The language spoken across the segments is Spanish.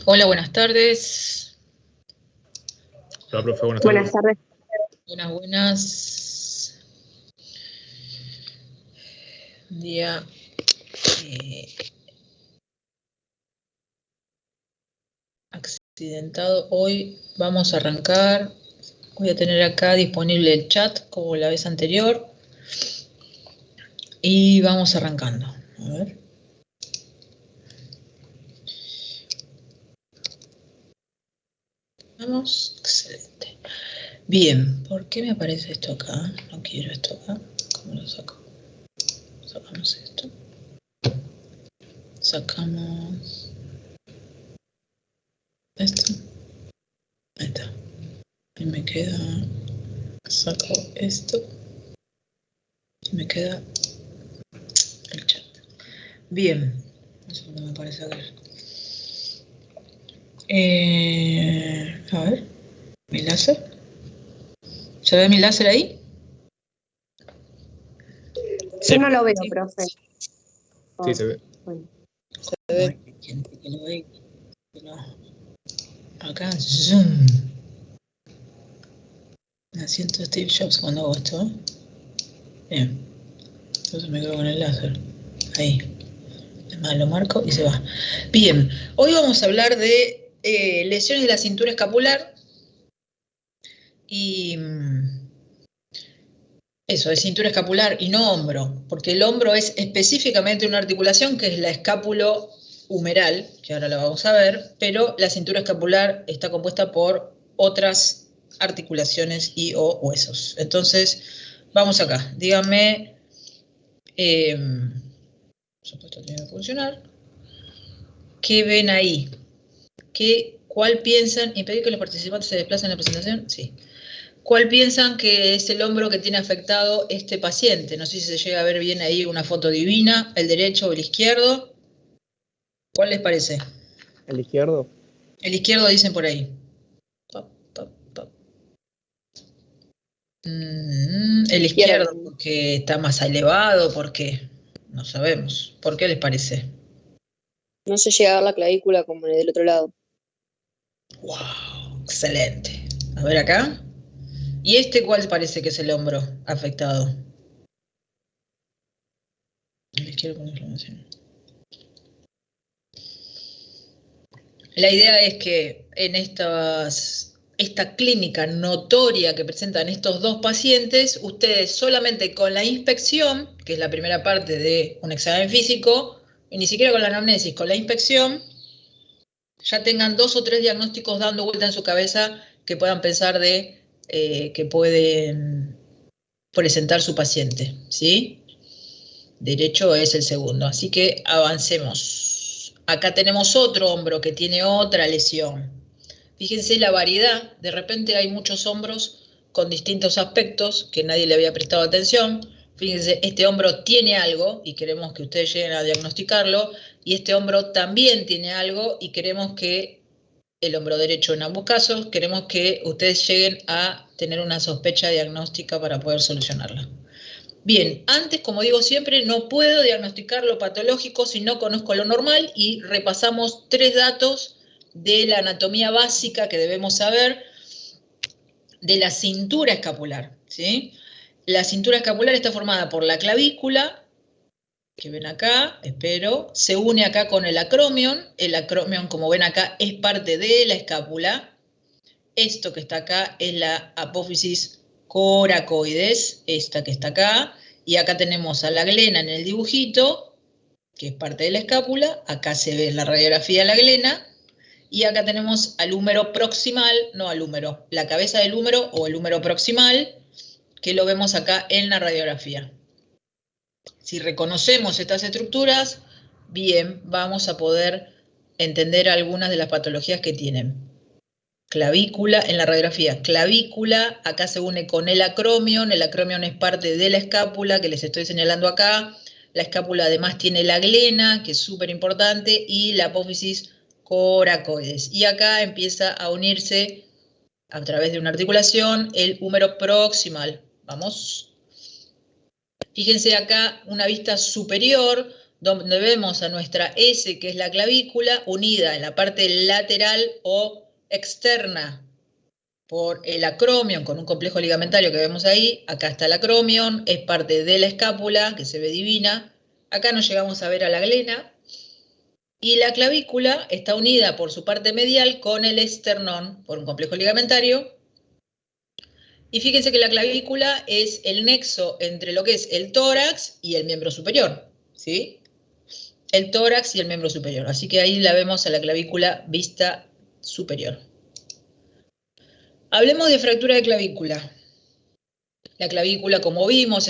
Hola, buenas tardes. Hola, profe, buenas Buenas tardes. tardes. Buenas. Día accidentado. Hoy vamos a arrancar. Voy a tener acá disponible el chat como la vez anterior. Y vamos arrancando. A ver. Vamos. Excelente. Bien, ¿por qué me aparece esto acá? No quiero esto acá. ¿Cómo lo saco? Sacamos esto. Sacamos esto. Ahí está. Y me queda. Saco esto. Y me queda el chat. Bien. Eso es lo que me parece acá. A ver. ¿Mi láser? ¿Se ve mi láser ahí? Yo no lo veo, profe. Sí, se ve. Bueno. Se ve. Hay gente que lo ve. Acá, zoom. Me siento Steve Jobs cuando hago esto, ¿eh? Bien. Entonces me quedo con el láser. Ahí. Además lo marco y se va. Bien. Hoy vamos a hablar de lesiones de la cintura escapular. Y eso, de cintura escapular y no hombro, porque el hombro es específicamente una articulación que es la escápulo-humeral, que ahora la vamos a ver, pero la cintura escapular está compuesta por otras articulaciones y o huesos. Entonces, vamos acá. Díganme, por supuesto tiene que funcionar. ¿Qué ven ahí? ¿Cuál piensan? ¿Impedir que los participantes se desplacen en la presentación? Sí. ¿Cuál piensan que es el hombro que tiene afectado este paciente? No sé si se llega a ver bien ahí una foto divina, el derecho o el izquierdo. ¿Cuál les parece? ¿El izquierdo? El izquierdo dicen por ahí. Pop, pop, pop. El izquierdo porque está más elevado, porque no sabemos. ¿Por qué les parece? No se llega a ver la clavícula como en el del otro lado. ¡Wow! Excelente. A ver acá. ¿Y este cuál parece que es el hombro afectado? El izquierdo con inflamación. La idea es que en esta clínica notoria que presentan estos dos pacientes, ustedes solamente con la inspección, que es la primera parte de un examen físico, y ni siquiera con la anamnesis, con la inspección, ya tengan 2 o 3 diagnósticos dando vuelta en su cabeza que puedan pensar de que pueden presentar su paciente, ¿sí? Derecho es el segundo, así que avancemos. Acá tenemos otro hombro que tiene otra lesión. Fíjense la variedad, de repente hay muchos hombros con distintos aspectos que nadie le había prestado atención. Fíjense, este hombro tiene algo y queremos que ustedes lleguen a diagnosticarlo, y este hombro también tiene algo y queremos que, el hombro derecho en ambos casos, queremos que ustedes lleguen a tener una sospecha diagnóstica para poder solucionarla. Bien, antes, como digo siempre, no puedo diagnosticar lo patológico si no conozco lo normal, y repasamos 3 datos de la anatomía básica que debemos saber de la cintura escapular, ¿sí? La cintura escapular está formada por la clavícula, que ven acá, espero, se une acá con el acromion. El acromion, como ven acá, es parte de la escápula. Esto que está acá es la apófisis coracoides, esta que está acá, y acá tenemos a la glena en el dibujito, que es parte de la escápula. Acá se ve en la radiografía la glena, y acá tenemos al húmero proximal, no al húmero, la cabeza del húmero o el húmero proximal, que lo vemos acá en la radiografía. Si reconocemos estas estructuras, bien, vamos a poder entender algunas de las patologías que tienen. Clavícula, en la radiografía, clavícula, acá se une con el acromion es parte de la escápula que les estoy señalando acá. La escápula además tiene la glena, que es súper importante, y la apófisis coracoides. Y acá empieza a unirse, a través de una articulación, el húmero proximal. Vamos. Fíjense acá una vista superior, donde vemos a nuestra S, que es la clavícula, unida en la parte lateral o externa por el acromion, con un complejo ligamentario que vemos ahí. Acá está el acromion, es parte de la escápula, que se ve divina. Acá no llegamos a ver a la glena. Y la clavícula está unida por su parte medial con el esternón, por un complejo ligamentario. Y fíjense que la clavícula es el nexo entre lo que es el tórax y el miembro superior, ¿sí? El tórax y el miembro superior. Así que ahí la vemos a la clavícula vista superior. Hablemos de fractura de clavícula. La clavícula, como vimos,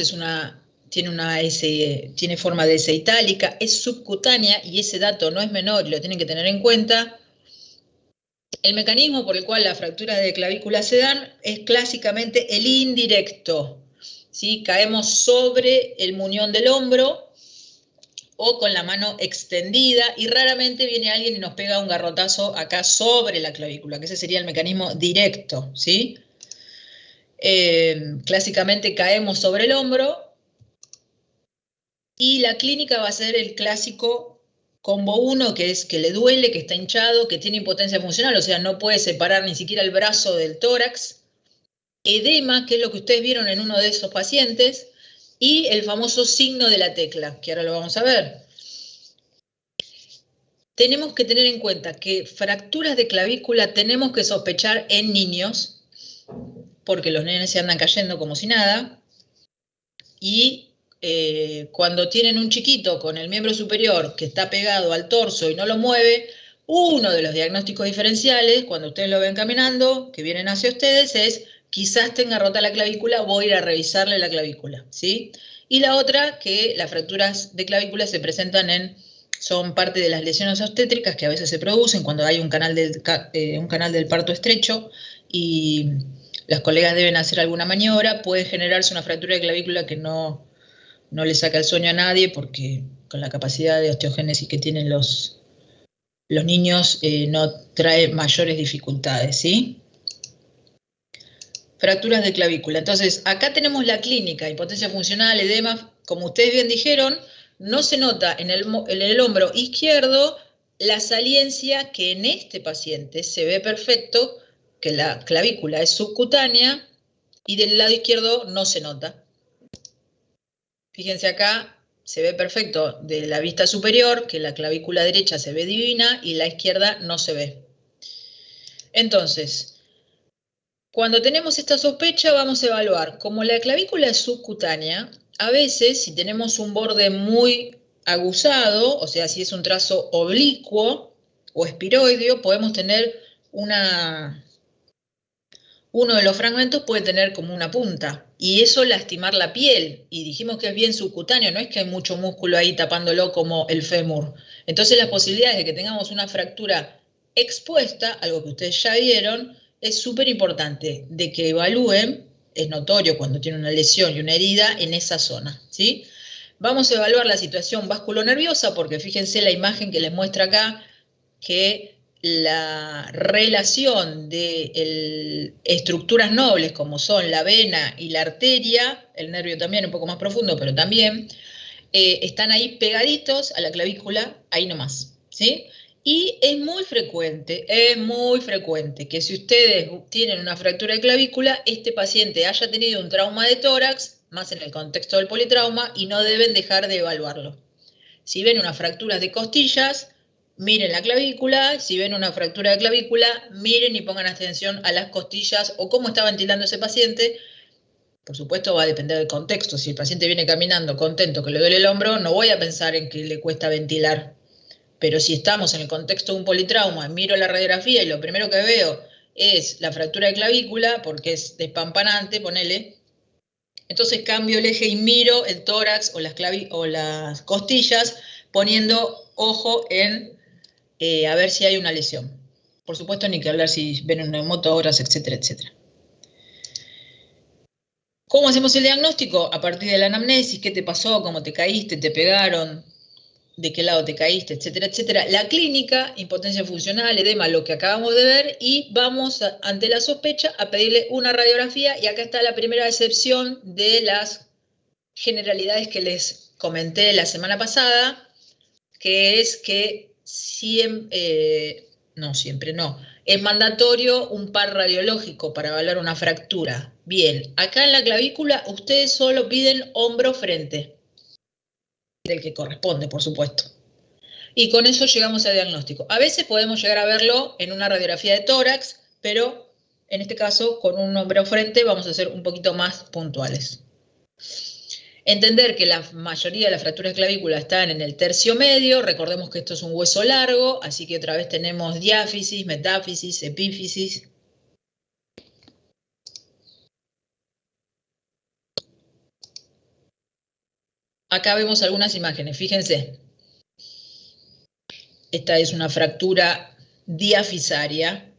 tiene forma de S itálica, es subcutánea y ese dato no es menor y lo tienen que tener en cuenta. El mecanismo por el cual las fracturas de clavícula se dan es clásicamente el indirecto, ¿sí? Caemos sobre el muñón del hombro o con la mano extendida y raramente viene alguien y nos pega un garrotazo acá sobre la clavícula, que ese sería el mecanismo directo, ¿sí? Clásicamente caemos sobre el hombro y la clínica va a ser el clásico combo 1, que es que le duele, que está hinchado, que tiene impotencia funcional, o sea, no puede separar ni siquiera el brazo del tórax. Edema, que es lo que ustedes vieron en uno de esos pacientes, y el famoso signo de la tecla, que ahora lo vamos a ver. Tenemos que tener en cuenta que fracturas de clavícula tenemos que sospechar en niños, porque los nenes se andan cayendo como si nada, y cuando tienen un chiquito con el miembro superior que está pegado al torso y no lo mueve, uno de los diagnósticos diferenciales, cuando ustedes lo ven caminando, que vienen hacia ustedes, es quizás tenga rota la clavícula, voy a ir a revisarle la clavícula, ¿sí? Y la otra, que las fracturas de clavícula se presentan son parte de las lesiones obstétricas que a veces se producen cuando hay un canal del parto estrecho y las colegas deben hacer alguna maniobra, puede generarse una fractura de clavícula que no le saca el sueño a nadie porque con la capacidad de osteogénesis que tienen los niños no trae mayores dificultades, ¿sí? Fracturas de clavícula. Entonces, acá tenemos la clínica, impotencia funcional, edema, como ustedes bien dijeron, no se nota en el hombro izquierdo la saliencia que en este paciente se ve perfecto, que la clavícula es subcutánea y del lado izquierdo no se nota. Fíjense acá, se ve perfecto de la vista superior, que la clavícula derecha se ve divina y la izquierda no se ve. Entonces, cuando tenemos esta sospecha vamos a evaluar. Como la clavícula es subcutánea, a veces si tenemos un borde muy aguzado, o sea, si es un trazo oblicuo o espiroideo, podemos tener uno de los fragmentos puede tener como una punta y eso lastimar la piel. Y dijimos que es bien subcutáneo, no es que hay mucho músculo ahí tapándolo como el fémur. Entonces las posibilidades de que tengamos una fractura expuesta, algo que ustedes ya vieron, es súper importante de que evalúen, es notorio cuando tiene una lesión y una herida en esa zona, ¿sí? Vamos a evaluar la situación vasculonerviosa porque fíjense la imagen que les muestra acá que la relación de estructuras nobles como son la vena y la arteria, el nervio también un poco más profundo, pero también están ahí pegaditos a la clavícula, ahí nomás, ¿sí? Y es muy frecuente que si ustedes tienen una fractura de clavícula, este paciente haya tenido un trauma de tórax, más en el contexto del politrauma, y no deben dejar de evaluarlo. Si ven unas fracturas de costillas, miren la clavícula. Si ven una fractura de clavícula, miren y pongan atención a las costillas o cómo está ventilando ese paciente. Por supuesto va a depender del contexto. Si el paciente viene caminando contento que le duele el hombro, no voy a pensar en que le cuesta ventilar. Pero si estamos en el contexto de un politrauma, miro la radiografía y lo primero que veo es la fractura de clavícula, porque es despampanante, ponele. Entonces cambio el eje y miro el tórax o las costillas, poniendo ojo en a ver si hay una lesión. Por supuesto, ni que hablar si ven un neumotórax, etcétera, etcétera. ¿Cómo hacemos el diagnóstico? A partir de la anamnesis, ¿qué te pasó? ¿Cómo te caíste? ¿Te pegaron? ¿De qué lado te caíste? Etcétera, etcétera. La clínica, impotencia funcional, edema, lo que acabamos de ver, y vamos ante la sospecha a pedirle una radiografía, y acá está la primera excepción de las generalidades que les comenté la semana pasada. que es que es mandatorio un par radiológico para evaluar una fractura. Bien, acá en la clavícula ustedes solo piden hombro-frente, del que corresponde, por supuesto. Y con eso llegamos al diagnóstico. A veces podemos llegar a verlo en una radiografía de tórax, pero en este caso, con un hombro-frente, vamos a ser un poquito más puntuales. Entender que la mayoría de las fracturas de clavícula están en el tercio medio, recordemos que esto es un hueso largo, así que otra vez tenemos diáfisis, metáfisis, epífisis. Acá vemos algunas imágenes, fíjense. Esta es una fractura diafisaria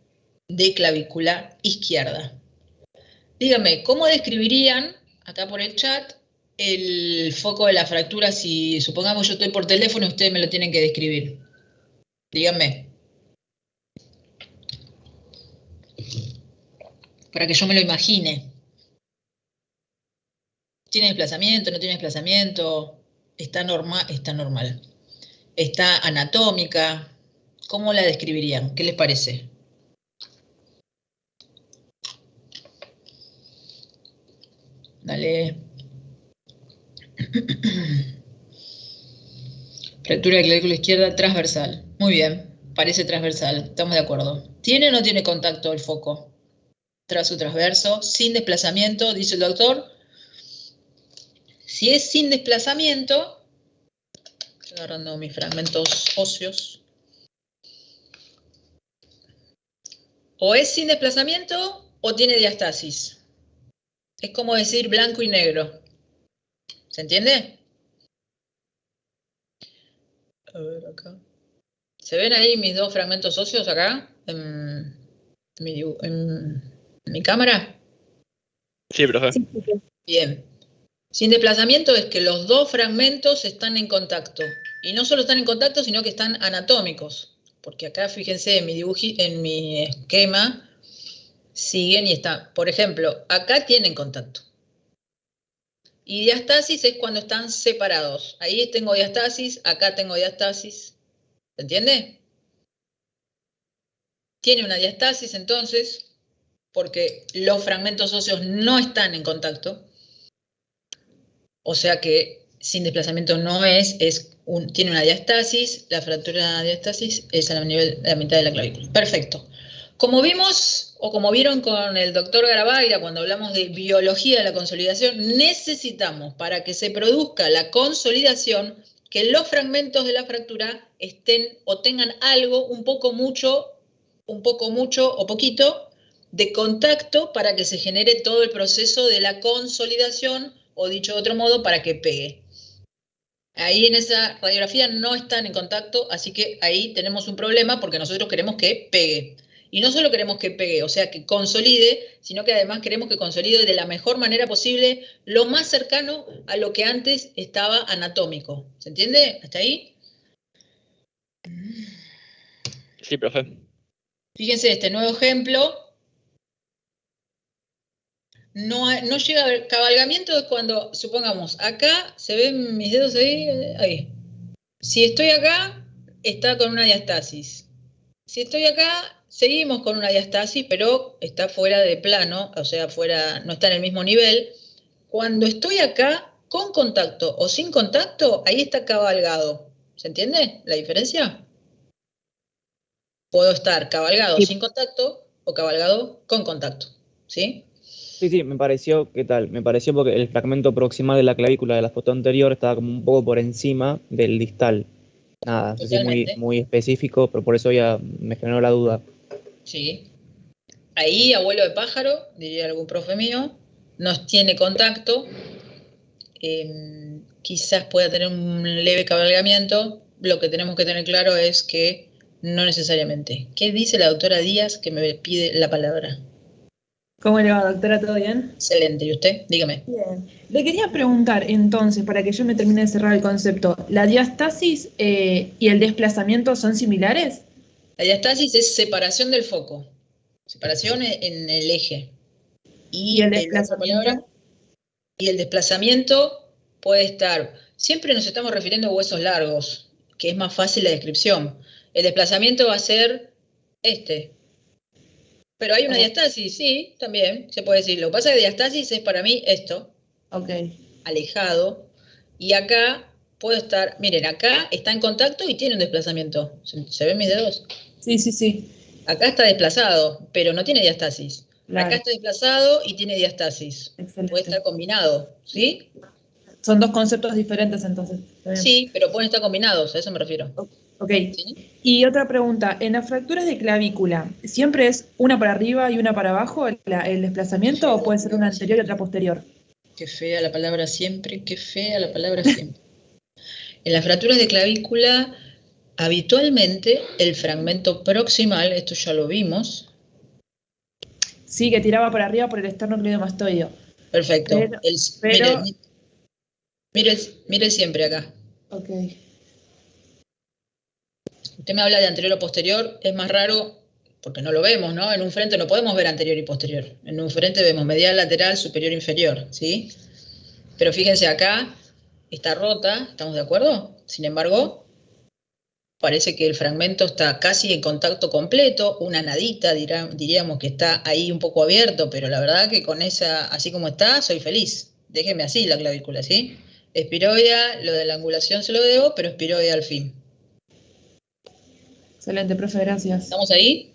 de clavícula izquierda. Díganme, ¿cómo describirían, acá por el chat, el foco de la fractura si, supongamos, yo estoy por teléfono y ustedes me lo tienen que describir? Díganme. Para que yo me lo imagine. ¿Tiene desplazamiento? ¿No tiene desplazamiento? ¿Está normal? Está normal. ¿Está anatómica? ¿Cómo la describirían? ¿Qué les parece? Dale. Fractura de clavícula izquierda transversal. Muy bien, parece transversal, estamos de acuerdo. ¿Tiene o no tiene contacto el foco? Trazo transverso, sin desplazamiento, dice el doctor. Si es sin desplazamiento, estoy agarrando mis fragmentos óseos. O es sin desplazamiento o tiene diastasis. Es como decir blanco y negro. ¿Se entiende? A ver acá. ¿Se ven ahí mis dos fragmentos óseos acá? En mi cámara. Sí, profe. Bien. Sin desplazamiento es que los dos fragmentos están en contacto. Y no solo están en contacto, sino que están anatómicos. Porque acá, fíjense, en mi esquema, siguen y están. Por ejemplo, acá tienen contacto. Y diastasis es cuando están separados. Ahí tengo diastasis, acá tengo diastasis. ¿Se entiende? Tiene una diastasis entonces, porque los fragmentos óseos no están en contacto. O sea que sin desplazamiento no tiene una diastasis, la fractura de diastasis es a nivel de la mitad de la clavícula. Perfecto. Como vimos, o como vieron con el doctor Garabaglia cuando hablamos de biología de la consolidación, necesitamos para que se produzca la consolidación que los fragmentos de la fractura estén o tengan algo, un poco, mucho o poquito de contacto para que se genere todo el proceso de la consolidación, o dicho de otro modo, para que pegue. Ahí en esa radiografía no están en contacto, así que ahí tenemos un problema porque nosotros queremos que pegue. Y no solo queremos que pegue, o sea, que consolide, sino que además queremos que consolide de la mejor manera posible, lo más cercano a lo que antes estaba anatómico. ¿Se entiende? ¿Hasta ahí? Sí, profe. Fíjense este nuevo ejemplo. No llega a haber cabalgamiento, es cuando, supongamos, acá, ¿se ven mis dedos ahí? Ahí. Si estoy acá, está con una diastasis. Si estoy acá, seguimos con una diastasis, pero está fuera de plano, o sea, no está en el mismo nivel. Cuando estoy acá, con contacto o sin contacto, ahí está cabalgado. ¿Se entiende la diferencia? Puedo estar cabalgado sin contacto o cabalgado con contacto. ¿Sí? Sí, me pareció, ¿qué tal? Me pareció porque el fragmento proximal de la clavícula de la foto anterior estaba como un poco por encima del distal. Nada, no sé si es muy específico, pero por eso ya me generó la duda. Sí. Ahí, abuelo de pájaro, diría algún profe mío, nos tiene contacto, quizás pueda tener un leve cabalgamiento, lo que tenemos que tener claro es que no necesariamente. ¿Qué dice la doctora Díaz que me pide la palabra? ¿Cómo le va, doctora? ¿Todo bien? Excelente. ¿Y usted? Dígame. Bien. Le quería preguntar, entonces, para que yo me termine de cerrar el concepto, ¿la diastasis y el desplazamiento son similares? La diastasis es separación del foco. Separación en el eje. ¿Y el desplazamiento? Y el desplazamiento puede estar... Siempre nos estamos refiriendo a huesos largos. que es más fácil la descripción. El desplazamiento va a ser este. Pero hay una diastasis, sí, también se puede decir. Lo que pasa es que diastasis es para mí esto, alejado, y acá puedo estar, miren, acá está en contacto y tiene un desplazamiento. ¿Se ven mis dedos? Sí. Acá está desplazado, pero no tiene diastasis. Claro. Acá está desplazado y tiene diastasis. Excelente. Puede estar combinado, ¿sí? Son dos conceptos diferentes entonces. Sí, pero pueden estar combinados, a eso me refiero. Ok. ¿Sí? Y otra pregunta, en las fracturas de clavícula, ¿siempre es una para arriba y una para abajo el desplazamiento o puede ser una anterior y otra posterior? Qué fea la palabra siempre, qué fea la palabra siempre. En las fracturas de clavícula, habitualmente el fragmento proximal, esto ya lo vimos. Sí, que tiraba para arriba por el esternocleidomastoideo. Perfecto. Pero Mire siempre acá. Ok. Usted me habla de anterior o posterior, es más raro porque no lo vemos, ¿no? En un frente no podemos ver anterior y posterior. En un frente vemos medial, lateral, superior, inferior, ¿sí? Pero fíjense acá, está rota, ¿estamos de acuerdo? Sin embargo, parece que el fragmento está casi en contacto completo, una nadita, diríamos que está ahí un poco abierto, pero la verdad que con esa, así como está, soy feliz. Déjeme así la clavícula, ¿sí? Espiroidea, lo de la angulación se lo debo, pero espiroidea al fin. Excelente, profe, gracias. ¿Estamos ahí?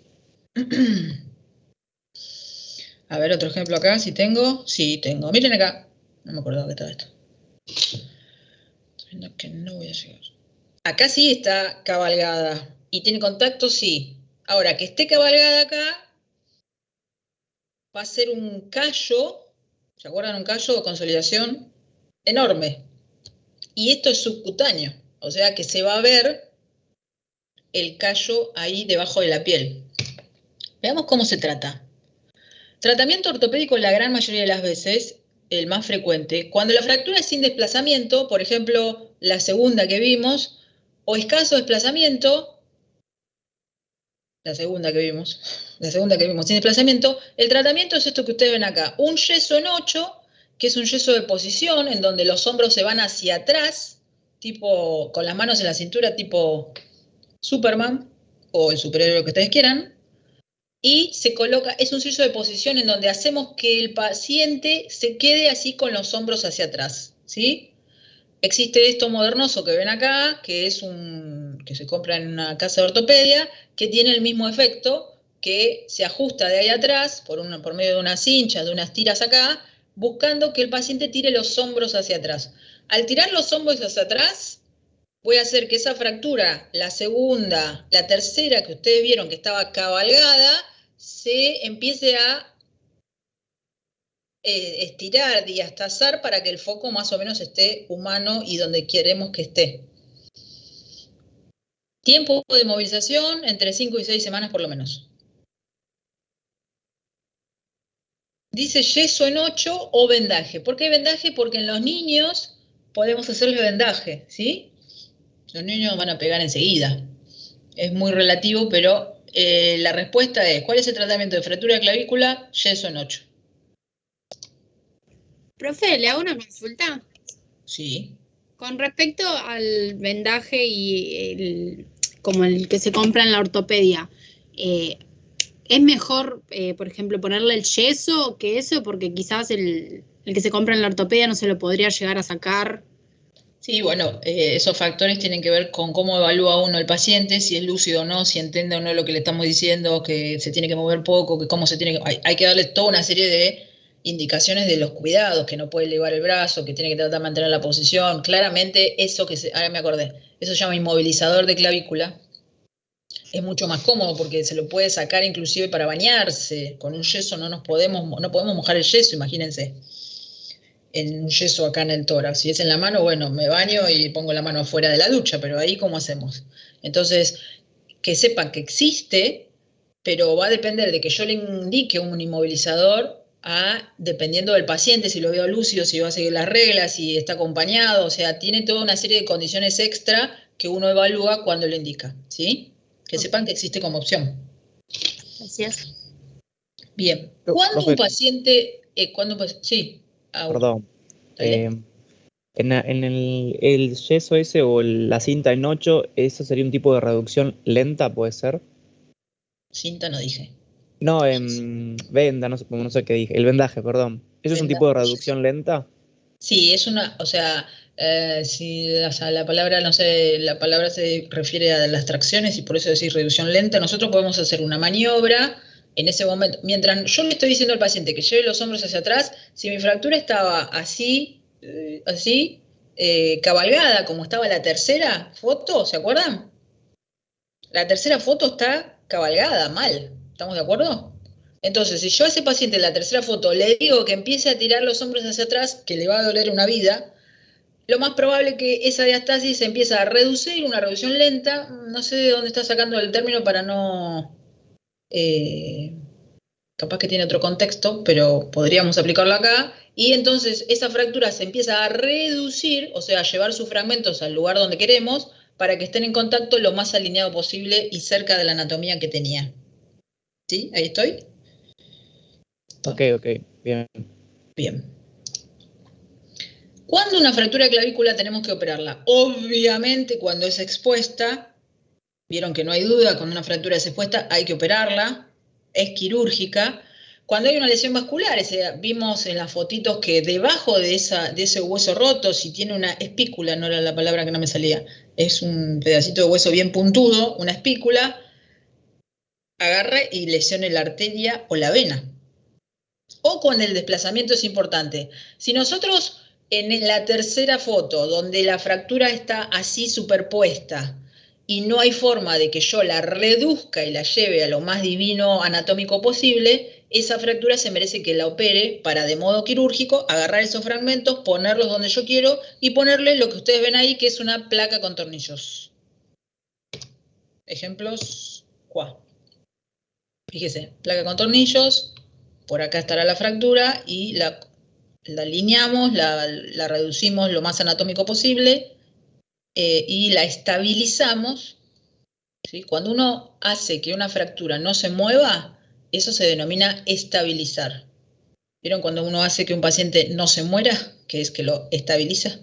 A ver, otro ejemplo acá, si tengo. Sí, tengo. Miren acá. No me acordaba que estaba esto. Estoy viendo que no voy a llegar. Acá sí está cabalgada. ¿Y tiene contacto? Sí. Ahora, que esté cabalgada acá, va a ser un callo. ¿Se acuerdan? Un callo de consolidación enorme. Y esto es subcutáneo. O sea que se va a ver el callo ahí debajo de la piel. Veamos cómo se trata. Tratamiento ortopédico la gran mayoría de las veces, el más frecuente, cuando la fractura es sin desplazamiento, por ejemplo, la segunda que vimos, o escaso desplazamiento, la segunda que vimos sin desplazamiento, el tratamiento es esto que ustedes ven acá, un yeso en 8, que es un yeso de posición, en donde los hombros se van hacia atrás, tipo con las manos en la cintura, tipo Superman, o el superhéroe que ustedes quieran, y se coloca, es un yeso de posición en donde hacemos que el paciente se quede así con los hombros hacia atrás, ¿sí? Existe esto modernoso que ven acá, que es que se compra en una casa de ortopedia, que tiene el mismo efecto, que se ajusta de ahí atrás, por medio de unas cinchas, de unas tiras acá, buscando que el paciente tire los hombros hacia atrás. Al tirar los hombros hacia atrás, voy a hacer que esa fractura, la segunda, la tercera que ustedes vieron que estaba cabalgada, se empiece a estirar, diastazar para que el foco más o menos esté humano y donde queremos que esté. Tiempo de movilización entre 5 y 6 semanas por lo menos. Dice yeso en 8 o vendaje. ¿Por qué vendaje? Porque en los niños podemos hacerle vendaje, ¿sí? Los niños van a pegar enseguida. Es muy relativo, pero la respuesta es, ¿cuál es el tratamiento de fractura de clavícula? Yeso en 8. Profe, ¿le hago una consulta? Sí. Con respecto al vendaje y como el que se compra en la ortopedia, ¿es mejor, por ejemplo, ponerle el yeso que eso? Porque quizás el que se compra en la ortopedia no se lo podría llegar a sacar. Sí, bueno, esos factores tienen que ver con cómo evalúa uno el paciente, si es lúcido o no, si entiende o no lo que le estamos diciendo, que se tiene que mover poco, que cómo se tiene que... Hay que darle toda una serie de indicaciones de los cuidados, que no puede elevar el brazo, que tiene que tratar de mantener la posición. Claramente eso ahora me acordé, eso se llama inmovilizador de clavícula. Es mucho más cómodo porque se lo puede sacar inclusive para bañarse. Con un yeso no podemos mojar el yeso, imagínense. En un yeso acá en el tórax. Si es en la mano, bueno, me baño y pongo la mano afuera de la ducha, pero ahí ¿cómo hacemos? Entonces, que sepan que existe, pero va a depender de que yo le indique un inmovilizador dependiendo del paciente, si lo veo lúcido, si va a seguir las reglas, si está acompañado, o sea, tiene toda una serie de condiciones extra que uno evalúa cuando lo indica, ¿sí? Que sepan que existe como opción. Gracias. Bien. ¿Cuándo un paciente... sí. Perdón. En el yeso ese o la cinta en 8, ¿eso sería un tipo de reducción lenta, puede ser? Cinta no dije. No, venda, no sé qué dije. El vendaje, perdón. ¿Eso es un Venda. tipo de reducción lenta? Sí, es una, o sea, si o sea, la palabra, no sé, la palabra se refiere a las tracciones y por eso decir reducción lenta, nosotros podemos hacer una maniobra en ese momento. Mientras yo le estoy diciendo al paciente que lleve los hombros hacia atrás, si mi fractura estaba así, cabalgada, como estaba la tercera foto, ¿se acuerdan? La tercera foto está cabalgada, mal. ¿Estamos de acuerdo? Entonces, si yo a ese paciente en la tercera foto le digo que empiece a tirar los hombros hacia atrás, que le va a doler una vida, lo más probable es que esa diastasis se empiece a reducir, una reducción lenta. No sé de dónde está sacando el término para no... capaz que tiene otro contexto, pero podríamos aplicarlo acá. Y entonces esa fractura se empieza a reducir, o sea, a llevar sus fragmentos al lugar donde queremos, para que estén en contacto lo más alineado posible y cerca de la anatomía que tenía. ¿Sí? ¿Ahí estoy? Ok, bien. Bien. ¿Cuándo una fractura de clavícula tenemos que operarla? Obviamente cuando es expuesta. Vieron que no hay duda, cuando una fractura es expuesta hay que operarla, es quirúrgica. Cuando hay una lesión vascular, vimos en las fotitos que debajo de ese hueso roto, si tiene una espícula, no era la palabra que no me salía, es un pedacito de hueso bien puntudo, una espícula, agarra y lesione la arteria o la vena. O cuando el desplazamiento es importante. Si nosotros en la tercera foto, donde la fractura está así superpuesta, y no hay forma de que yo la reduzca y la lleve a lo más divino anatómico posible, esa fractura se merece que la opere para, de modo quirúrgico, agarrar esos fragmentos, ponerlos donde yo quiero y ponerle lo que ustedes ven ahí, que es una placa con tornillos. Ejemplos, ¿cuál? Fíjese, placa con tornillos, por acá estará la fractura y la alineamos, la reducimos lo más anatómico posible y la estabilizamos. ¿Sí? Cuando uno hace que una fractura no se mueva, eso se denomina estabilizar. ¿Vieron cuando uno hace que un paciente no se muera? Que es que lo estabiliza.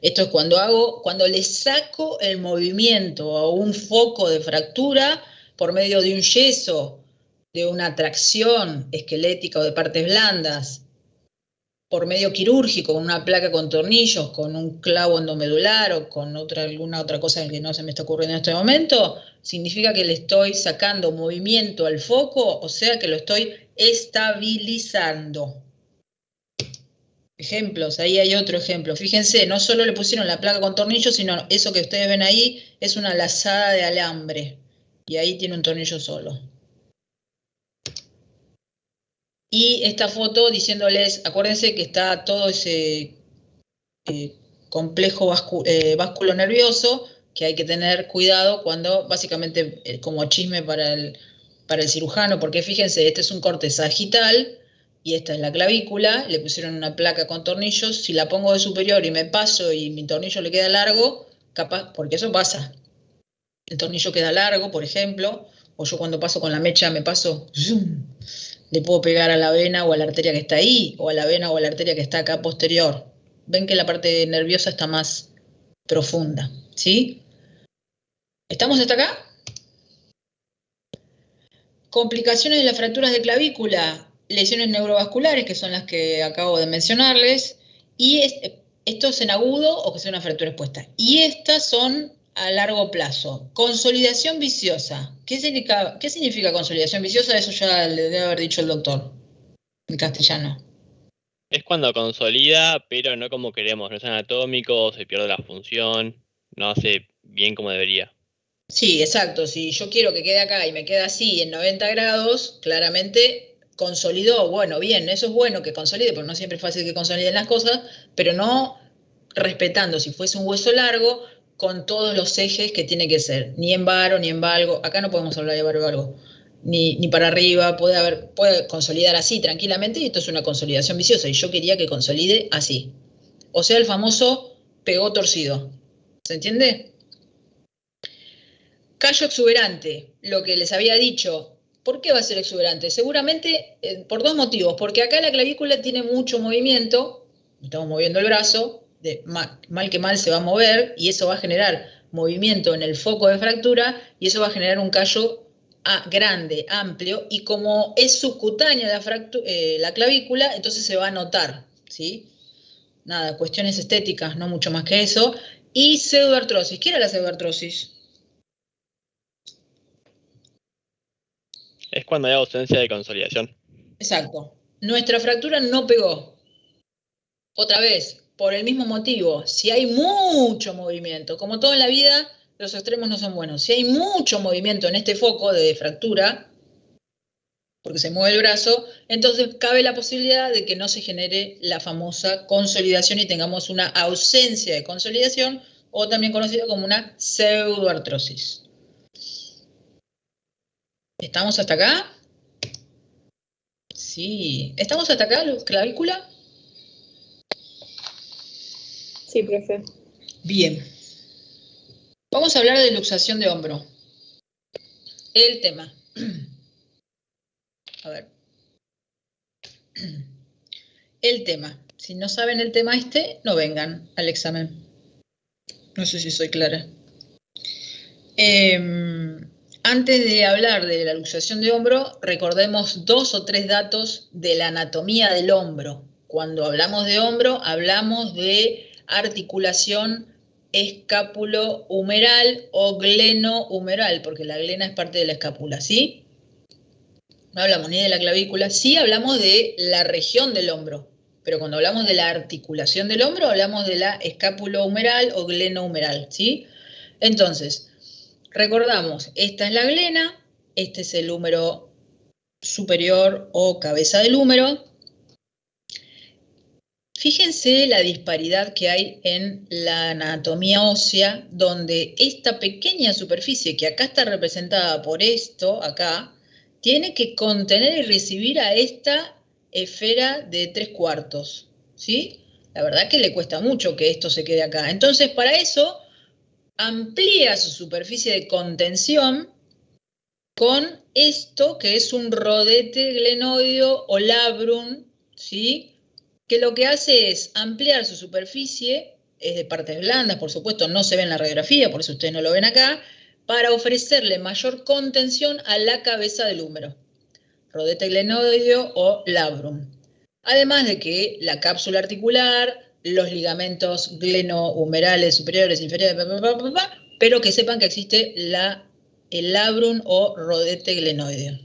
Esto es cuando le saco el movimiento a un foco de fractura por medio de un yeso, de una tracción esquelética o de partes blandas, por medio quirúrgico, con una placa con tornillos, con un clavo endomedular o con alguna otra cosa que no se me está ocurriendo en este momento, significa que le estoy sacando movimiento al foco, o sea que lo estoy estabilizando. Ejemplos, ahí hay otro ejemplo. Fíjense, no solo le pusieron la placa con tornillos, sino eso que ustedes ven ahí es una lazada de alambre. Y ahí tiene un tornillo solo. Y esta foto diciéndoles, acuérdense que está todo ese complejo básculo nervioso, que hay que tener cuidado cuando, básicamente, como chisme para el cirujano, porque fíjense, este es un corte sagital y esta es la clavícula, le pusieron una placa con tornillos, si la pongo de superior y me paso y mi tornillo le queda largo, capaz, porque eso pasa, el tornillo queda largo, por ejemplo, o yo cuando paso con la mecha me paso, ¡zoom!, le puedo pegar a la vena o a la arteria que está ahí, o a la vena o a la arteria que está acá posterior. Ven que la parte nerviosa está más profunda, ¿sí? ¿Estamos hasta acá? Complicaciones de las fracturas de clavícula, lesiones neurovasculares, que son las que acabo de mencionarles, y esto es en agudo o que sea una fractura expuesta. Y estas son a largo plazo. Consolidación viciosa. ¿Qué significa consolidación viciosa? Eso ya le debe haber dicho el doctor en castellano. Es cuando consolida, pero no como queremos. No es anatómico, se pierde la función, no hace bien como debería. Sí, exacto. Si yo quiero que quede acá y me queda así en 90 grados, claramente consolidó. Bueno, bien, eso es bueno que consolide, porque no siempre es fácil que consoliden las cosas, pero no respetando, si fuese un hueso largo, con todos los ejes que tiene que ser. Ni en varo, ni en valgo. Acá no podemos hablar de varo y valgo. Ni para arriba, puede consolidar así tranquilamente, y esto es una consolidación viciosa, y yo quería que consolide así. O sea, el famoso pegó torcido. ¿Se entiende? Callo exuberante, lo que les había dicho. ¿Por qué va a ser exuberante? Seguramente por dos motivos. Porque acá la clavícula tiene mucho movimiento, estamos moviendo el brazo, mal que mal se va a mover y eso va a generar movimiento en el foco de fractura y eso va a generar un callo grande, amplio, y como es subcutánea la clavícula, entonces se va a notar, ¿sí? Nada, cuestiones estéticas, no mucho más que eso. Y pseudoartrosis. ¿Qué era la pseudoartrosis? Es cuando hay ausencia de consolidación. Exacto. Nuestra fractura no pegó. Otra vez, por el mismo motivo, si hay mucho movimiento, como todo en la vida, los extremos no son buenos. Si hay mucho movimiento en este foco de fractura, porque se mueve el brazo, entonces cabe la posibilidad de que no se genere la famosa consolidación y tengamos una ausencia de consolidación, o también conocida como una pseudoartrosis. ¿Estamos hasta acá? Sí. ¿Estamos hasta acá, clavícula? Sí, profe. Bien. Vamos a hablar de luxación de hombro. El tema. A ver. El tema. Si no saben el tema no vengan al examen. No sé si soy clara. Antes de hablar de la luxación de hombro, recordemos 2 o 3 datos de la anatomía del hombro. Cuando hablamos de hombro, hablamos de articulación escápulo-humeral o gleno-humeral, porque la glena es parte de la escápula, ¿sí? No hablamos ni de la clavícula, sí hablamos de la región del hombro, pero cuando hablamos de la articulación del hombro, hablamos de la escápulo-humeral o gleno-humeral, ¿sí? Entonces, recordamos, esta es la glena, este es el húmero superior o cabeza del húmero. Fíjense la disparidad que hay en la anatomía ósea, donde esta pequeña superficie, que acá está representada por esto, acá, tiene que contener y recibir a esta esfera de 3/4, ¿sí? La verdad que le cuesta mucho que esto se quede acá. Entonces, para eso, amplía su superficie de contención con esto, que es un rodete glenoideo o labrum, ¿sí? Que lo que hace es ampliar su superficie, es de partes blandas, por supuesto, no se ve en la radiografía, por eso ustedes no lo ven acá, para ofrecerle mayor contención a la cabeza del húmero. Rodete glenoideo o labrum. Además de que la cápsula articular, los ligamentos glenohumerales superiores, inferiores, pero que sepan que existe el labrum o rodete glenoideo.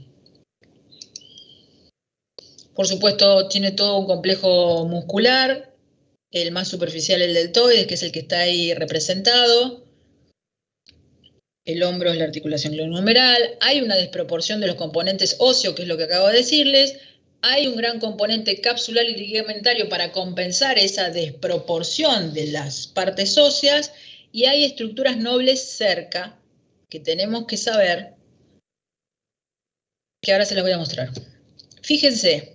Por supuesto, tiene todo un complejo muscular, el más superficial el deltoides, que es el que está ahí representado. El hombro es la articulación glenohumeral. Hay una desproporción de los componentes óseos, que es lo que acabo de decirles. Hay un gran componente capsular y ligamentario para compensar esa desproporción de las partes óseas. Y hay estructuras nobles cerca, que tenemos que saber, que ahora se las voy a mostrar. Fíjense.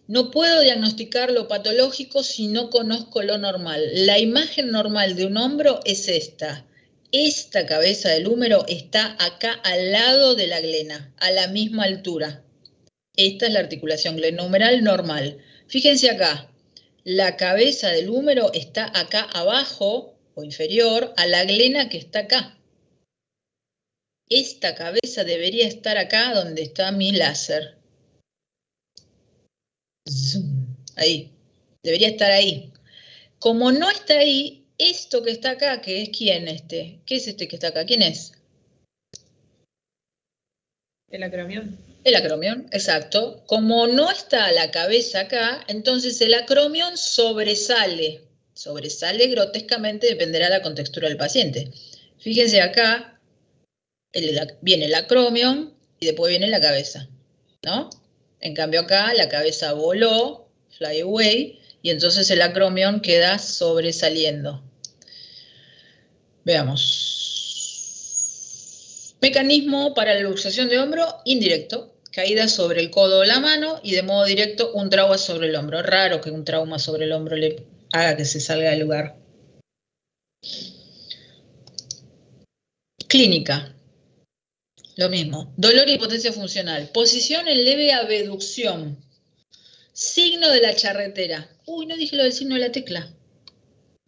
No puedo diagnosticar lo patológico si no conozco lo normal. La imagen normal de un hombro es esta. Esta cabeza del húmero está acá al lado de la glena, a la misma altura. Esta es la articulación glenohumeral normal. Fíjense acá, la cabeza del húmero está acá abajo o inferior a la glena que está acá. Esta cabeza debería estar acá donde está mi láser. Zoom. Ahí, debería estar ahí. Como no está ahí, esto que está acá, que es ¿quién este? ¿Qué es este que está acá? ¿Quién es? El acromión. El acromión, exacto. Como no está la cabeza acá, entonces el acromión sobresale. Sobresale grotescamente, dependerá de la contextura del paciente. Fíjense acá, viene el acromión y después viene la cabeza, ¿no? En cambio acá la cabeza voló, fly away, y entonces el acromión queda sobresaliendo. Veamos. Mecanismo para la luxación de hombro indirecto. Caída sobre el codo o la mano y de modo directo un trauma sobre el hombro. Raro que un trauma sobre el hombro le haga que se salga del lugar. Clínica. Lo mismo. Dolor y impotencia funcional. Posición en leve abducción. Signo de la charretera. Uy, no dije lo del signo de la tecla.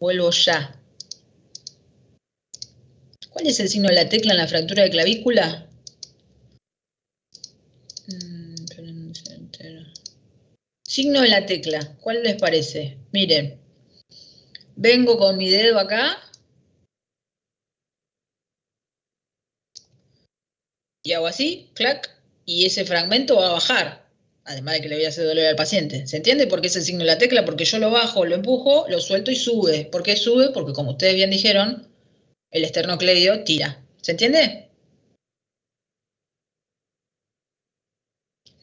Vuelvo ya. ¿Cuál es el signo de la tecla en la fractura de clavícula? Signo de la tecla, ¿cuál les parece? Miren, vengo con mi dedo acá y hago así, clac, y ese fragmento va a bajar, además de que le voy a hacer dolor al paciente. ¿Se entiende por qué es el signo de la tecla? Porque yo lo bajo, lo empujo, lo suelto y sube. ¿Por qué sube? Porque como ustedes bien dijeron, el esternocleido tira. ¿Se entiende?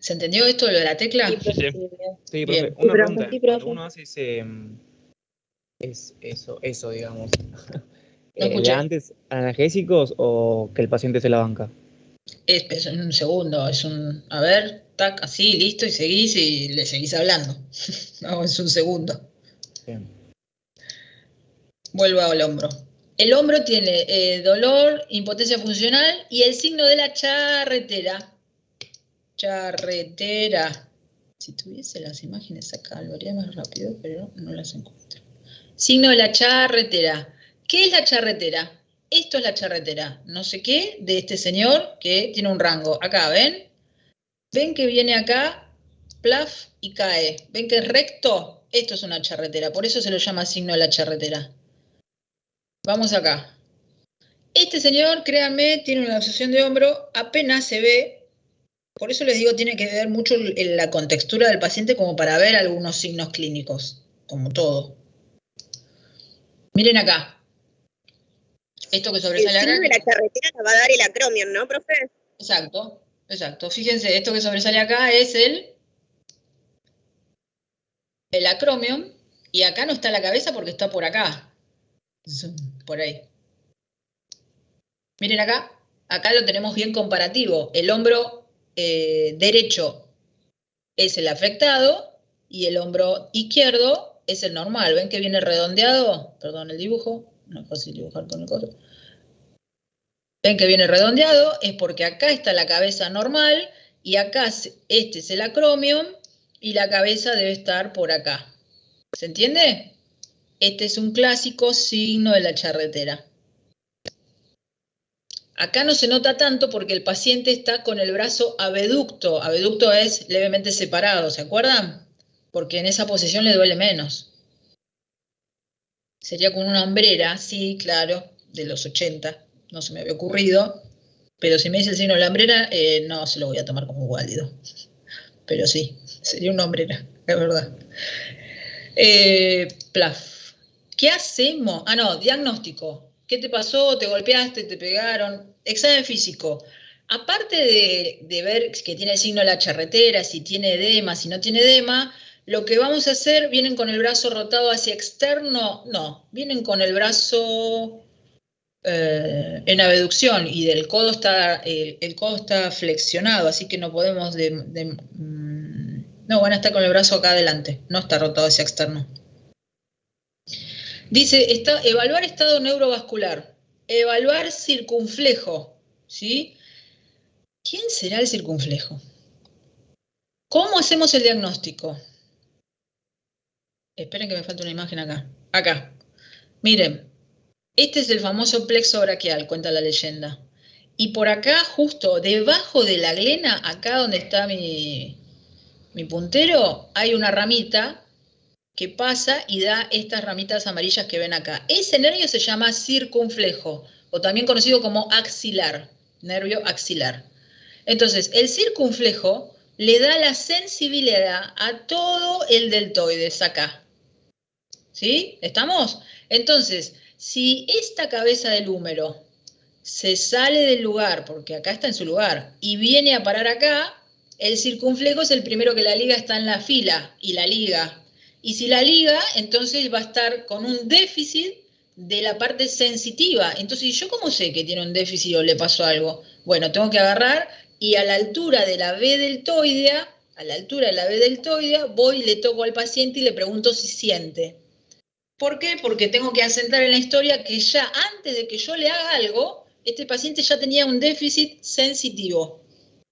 ¿Se entendió esto de lo de la tecla? Sí, Bien. profe, una pregunta. Sí, profe. Cuando uno hace eso, digamos. No escuché. ¿Le antes analgésicos o que el paciente se la banca? Es en un segundo, es un, a ver, tac, así, listo, y seguís y le seguís hablando. No, es un segundo. Bien. Vuelvo al hombro. El hombro tiene dolor, impotencia funcional y el signo de la charretera. Charretera. Si tuviese las imágenes acá, lo haría más rápido, pero no las encuentro. Signo de la charretera. ¿Qué es la charretera? Esto es la charretera. No sé qué, de este señor que tiene un rango. Acá, ¿ven? ¿Ven que viene acá, plaf, y cae? ¿Ven que es recto? Esto es una charretera. Por eso se lo llama signo de la charretera. Vamos acá. Este señor, créanme, tiene una luxación de hombro, apenas se ve. Por eso les digo, tiene que ver mucho en la contextura del paciente como para ver algunos signos clínicos, como todo. Miren acá. Esto que sobresale acá. El signo de la charretera la va a dar el acromion, ¿no, profe? Exacto, exacto. Fíjense, esto que sobresale acá es el acromion, y acá no está la cabeza porque está por acá. Por ahí. Miren acá. Acá lo tenemos bien comparativo. El hombro derecho es el afectado y el hombro izquierdo es el normal. ¿Ven que viene redondeado? Perdón el dibujo, no es fácil dibujar con el codo. ¿Ven que viene redondeado? Es porque acá está la cabeza normal y acá este es el acromion y la cabeza debe estar por acá. ¿Se entiende? Este es un clásico signo de la charretera. Acá no se nota tanto porque el paciente está con el brazo abeducto. Abeducto es levemente separado, ¿se acuerdan? Porque en esa posición le duele menos. Sería con una hombrera, sí, claro, de los 80. No se me había ocurrido. Pero si me dice el signo de la hombrera, no se lo voy a tomar como válido. Pero sí, sería una hombrera, es verdad. Plaf. ¿Qué hacemos? Ah, no, diagnóstico. ¿Qué te pasó? ¿Te golpeaste? ¿Te pegaron? Examen físico. Aparte de ver que tiene el signo de la charretera, si tiene edema, si no tiene edema, lo que vamos a hacer, ¿vienen con el brazo rotado hacia externo? No, vienen con el brazo en abducción y el codo está flexionado, así que no podemos no, van a estar con el brazo acá adelante, no está rotado hacia externo. Dice, evaluar estado neurovascular, evaluar circunflejo, ¿sí? ¿Quién será el circunflejo? ¿Cómo hacemos el diagnóstico? Esperen que me falta una imagen acá. Acá. Miren, este es el famoso plexo braquial, cuenta la leyenda. Y por acá, justo debajo de la glena, acá donde está mi puntero, hay una ramita que pasa y da estas ramitas amarillas que ven acá. Ese nervio se llama circunflejo, o también conocido como axilar, nervio axilar. Entonces, el circunflejo le da la sensibilidad a todo el deltoides acá. ¿Sí? ¿Estamos? Entonces, si esta cabeza del húmero se sale del lugar, porque acá está en su lugar, y viene a parar acá, el circunflejo es el primero que la liga está en la fila, y la liga. Y si la liga, entonces va a estar con un déficit de la parte sensitiva. Entonces, ¿yo cómo sé que tiene un déficit o le pasó algo? Bueno, tengo que agarrar y a la altura de la B deltoidea, voy y le toco al paciente y le pregunto si siente. ¿Por qué? Porque tengo que asentar en la historia que ya antes de que yo le haga algo, este paciente ya tenía un déficit sensitivo.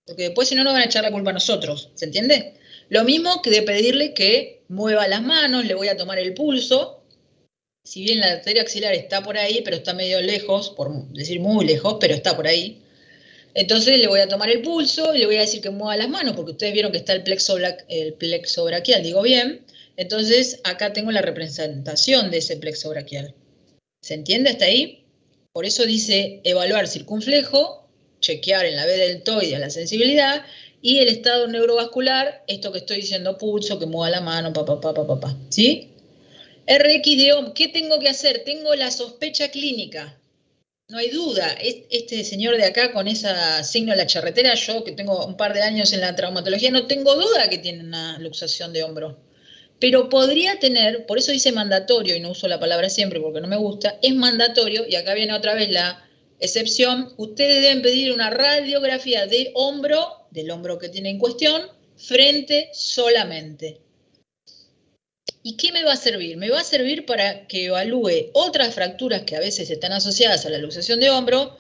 Porque después si no nos van a echar la culpa a nosotros, ¿se entiende? Lo mismo que de pedirle que mueva las manos, le voy a tomar el pulso, si bien la arteria axilar está por ahí, pero está medio lejos, por decir muy lejos, pero está por ahí. Entonces le voy a tomar el pulso y le voy a decir que mueva las manos, porque ustedes vieron que está el plexo braquial, digo bien. Entonces acá tengo la representación de ese plexo braquial. ¿Se entiende hasta ahí? Por eso dice evaluar circunflejo, chequear en la B deltoide la sensibilidad, y el estado neurovascular, esto que estoy diciendo, pulso, que mueva la mano, ¿sí? RX de OM, ¿qué tengo que hacer? Tengo la sospecha clínica. No hay duda, este señor de acá con esa signo de la charretera, yo que tengo un par de años en la traumatología, no tengo duda que tiene una luxación de hombro. Pero podría tener, por eso dice mandatorio, y no uso la palabra siempre porque no me gusta, es mandatorio, y acá viene otra vez la excepción, ustedes deben pedir una radiografía de hombro, del hombro que tiene en cuestión, frente solamente. ¿Y qué me va a servir? Me va a servir para que evalúe otras fracturas que a veces están asociadas a la luxación de hombro,